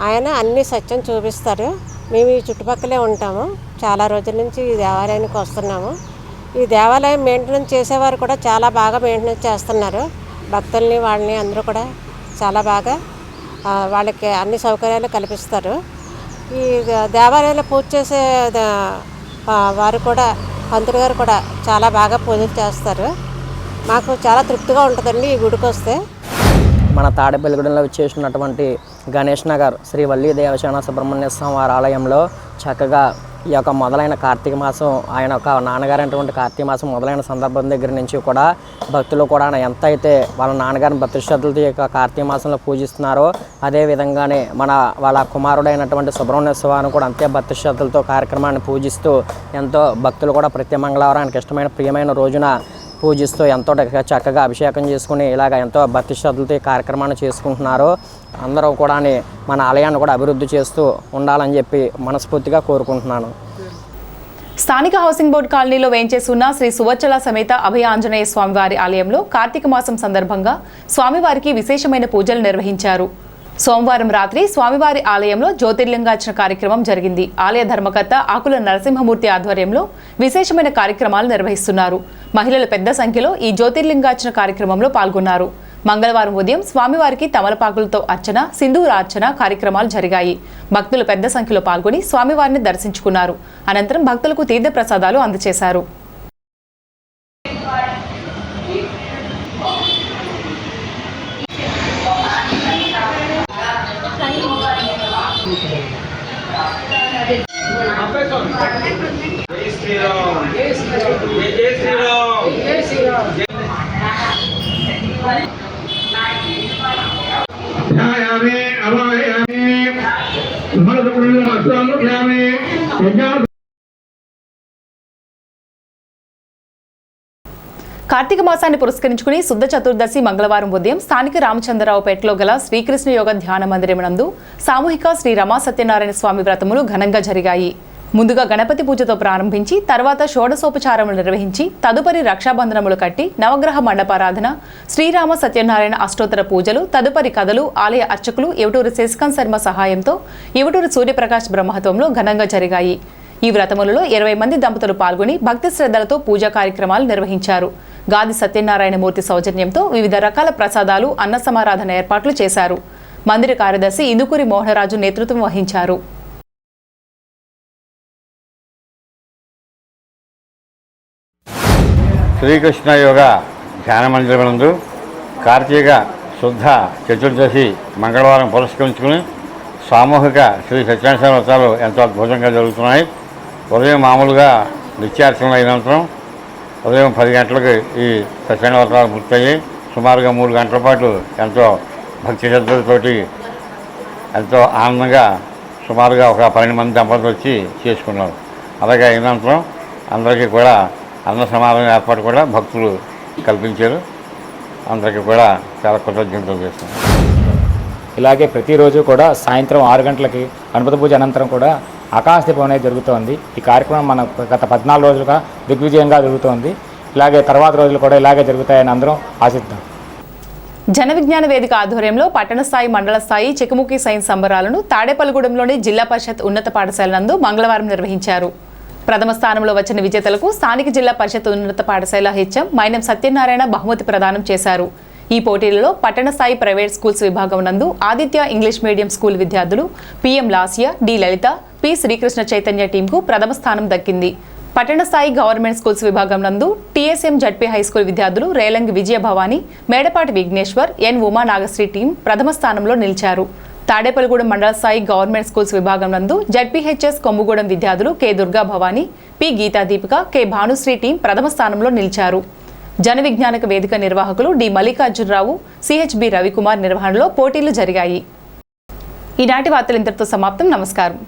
ఆయన అన్ని సత్యం చూపిస్తారు. మేము ఈ చుట్టుపక్కలే ఉంటాము. చాలా రోజుల నుంచి ఈ దేవాలయానికి వస్తున్నాము. ఈ దేవాలయం మెయింటెనెన్స్ చేసేవారు కూడా చాలా బాగా మెయింటెనెన్స్ చేస్తున్నారు. భక్తుల్ని వాళ్ళని అందరూ కూడా చాలా బాగా వాళ్ళకి అన్ని సౌకర్యాలు కల్పిస్తారు. ఈ దేవాలయంలో పూజ చేసే వారు కూడా, పంతులు గారు కూడా చాలా బాగా పూజలు చేస్తారు. మాకు చాలా తృప్తిగా ఉంటుందండి ఈ గుడికి వస్తే. మన తాడేపల్లిగూడెంలో చేసినటువంటి గణేష్ నగర్ శ్రీ వల్లి దేవసేన సుబ్రహ్మణ్య స్వామి వారి ఆలయంలో చక్కగా ఈ యొక్క మొదలైన కార్తీక మాసం, ఆయన ఒక నాన్నగారు అయినటువంటి కార్తీక మాసం మొదలైన సందర్భం దగ్గర నుంచి కూడా భక్తులు కూడా ఎంత అయితే వాళ్ళ నాన్నగారిని భక్తి శ్రద్ధలతో ఈ యొక్క కార్తీక మాసంలో పూజిస్తున్నారో అదే విధంగానే వాళ్ళ కుమారుడైనటువంటి సుబ్రహ్మణ్య స్వామిని కూడా అంతే భక్తి శ్రద్ధలతో కార్యక్రమాన్ని పూజిస్తూ ఎంతో భక్తులు కూడా ప్రతి మంగళవారానికి ఇష్టమైన ప్రియమైన రోజున పూజిస్తూ ఎంతో చక్కగా అభిషేకం చేసుకుని ఇలాగ ఎంతో భక్తి శ్రద్ధలతో ఈ కార్యక్రమాన్ని చేసుకుంటున్నారు. అందరూ కూడా మన ఆలయాన్ని కూడా అభివృద్ధి చేస్తూ ఉండాలని చెప్పి మనస్ఫూర్తిగా కోరుకుంటున్నాను. స్థానిక హౌసింగ్ బోర్డు కాలనీలో వేంచేస్తున్న శ్రీ సువచ్చల సమేత అభయ ఆంజనేయ స్వామివారి ఆలయంలో కార్తీక మాసం సందర్భంగా స్వామివారికి విశేషమైన పూజలు నిర్వహించారు. సోమవారం రాత్రి స్వామివారి ఆలయంలో జ్యోతిర్లింగార్చన కార్యక్రమం జరిగింది. ఆలయ ధర్మకర్త ఆకుల నరసింహమూర్తి ఆధ్వర్యంలో విశేషమైన కార్యక్రమాలు నిర్వహిస్తున్నారు. మహిళలు పెద్ద సంఖ్యలో ఈ జ్యోతిర్లింగార్చన కార్యక్రమంలో పాల్గొన్నారు. మంగళవారం ఉదయం స్వామివారికి తమలపాకులతో అర్చన, సింధూరార్చన కార్యక్రమాలు జరిగాయి. భక్తులు పెద్ద సంఖ్యలో పాల్గొని స్వామివారిని దర్శించుకున్నారు. అనంతరం భక్తులకు తీర్థప్రసాదాలు అందజేశారు. కార్తీక మాసాన్ని పురస్కరించుకుని శుద్ధ చతుర్దశి మంగళవారం ఉదయం స్థానిక రామచంద్రరావుపేటలో గల శ్రీకృష్ణ యోగ ధ్యాన మందిరమునందు సామూహిక శ్రీ రమా సత్యనారాయణ స్వామి వ్రతములు ఘనంగా జరిగాయి. ముందుగా గణపతి పూజతో ప్రారంభించి తర్వాత షోడశోపచారములు నిర్వహించి తదుపరి రక్షాబంధనములు కట్టి నవగ్రహ మండపారాధన, శ్రీరామ సత్యనారాయణ అష్టోత్తర పూజలు, తదుపరి కథలు ఆలయ అర్చకులు ఎవటూరు శశికాంత్ శర్మ సహాయంతో ఎవటూరు సూర్యప్రకాష్ బ్రహ్మత్వంలో ఘనంగా జరిగాయి. ఈ వ్రతములలో 20 మంది దంపతులు పాల్గొని భక్తి శ్రద్ధలతో పూజా కార్యక్రమాలు నిర్వహించారు. గాది సత్యనారాయణ మూర్తి సౌజన్యంతో వివిధ రకాల ప్రసాదాలు, అన్న సమారాధన ఏర్పాట్లు చేశారు. మందిర కార్యదర్శి ఇందుకూరి మోహనరాజు నేతృత్వం వహించారు. శ్రీకృష్ణ యోగ ధ్యాన మందిరమునందు కార్తీక శుద్ధ చతుర్దశి మంగళవారం పురస్కరించుకుని సామూహిక శ్రీ సత్యనారాయణ వ్రతాలు ఎంతో అద్భుతంగా జరుగుతున్నాయి. ఉదయం మామూలుగా నిత్యార్చనలు అయినంతరం ఉదయం 10 గంటలకు ఈ సత్యనారాయణ వ్రతాలు పూర్తయ్యి సుమారుగా 3 గంటల పాటు ఎంతో భక్తి శ్రద్ధలతోటి ఎంతో ఆనందంగా సుమారుగా ఒక 12 మంది దంపతులు వచ్చి చేసుకున్నారు. అలాగే అయినంతరం అందరికీ కూడా అన్న సమాధానం ఏర్పాటు కూడా భక్తులు కల్పించారు. అందరికీ కూడా చాలా కృతజ్ఞతలు చేస్తున్నాం. ఇలాగే ప్రతిరోజు కూడా సాయంత్రం 6 గంటలకి గణపతి పూజ అనంతరం కూడా ఆకాశ దీపం అనేది జరుగుతోంది. ఈ కార్యక్రమం మన గత 14 రోజులుగా దిగ్విజయంగా జరుగుతోంది. ఇలాగే తర్వాత రోజులు కూడా ఇలాగే జరుగుతాయని అందరం ఆశిద్దాం. జన విజ్ఞాన వేదిక ఆధ్వర్యంలో పట్టణ స్థాయి మండల స్థాయి చెకుముకి సైన్స్ సంబరాలను తాడేపల్లిగూడెంలోని జిల్లా పరిషత్ ఉన్నత పాఠశాల నందు మంగళవారం నిర్వహించారు. ప్రథమ స్థానంలో వచ్చిన విజేతలకు స్థానిక జిల్లా పరిషత్ ఉన్నత పాఠశాల హెచ్ఎం మైనం సత్యనారాయణ బహుమతి ప్రదానం చేశారు. ఈ పోటీలలో పట్టణ స్థాయి ప్రైవేట్ స్కూల్స్ విభాగం నందు ఆదిత్య ఇంగ్లీష్ మీడియం స్కూల్ విద్యార్థులు పిఎం లాస్య, డి లలిత, పి శ్రీకృష్ణ చైతన్య టీంకు ప్రథమ స్థానం దక్కింది. పట్టణ స్థాయి గవర్నమెంట్ స్కూల్స్ విభాగం నందు టీఎస్ఎం జడ్పీ హైస్కూల్ విద్యార్థులు రేలంగి విజయ భవాని, మేడపాటి విఘ్నేశ్వర్, ఎన్ ఉమా నాగశ్రీ టీం ప్రథమ స్థానంలో నిలిచారు. తాడేపల్లిగూడెం మండల స్థాయి గవర్నమెంట్ స్కూల్స్ విభాగం నందు జడ్పీహెచ్ఎస్ కొమ్ముగూడెం విద్యార్థులు K Durga Bhavani, P Geetha Deepika, K Bhanusri team ప్రథమ స్థానంలో నిలిచారు. జన విజ్ఞానక వేదిక నిర్వాహకులు డి మల్లికార్జునరావు, సిహెచ్బి రవికుమార్ నిర్వహణలో పోటీలు జరిగాయి. ఈనాటి వార్తలు ఇంతటితో సమాప్తం. నమస్కారం.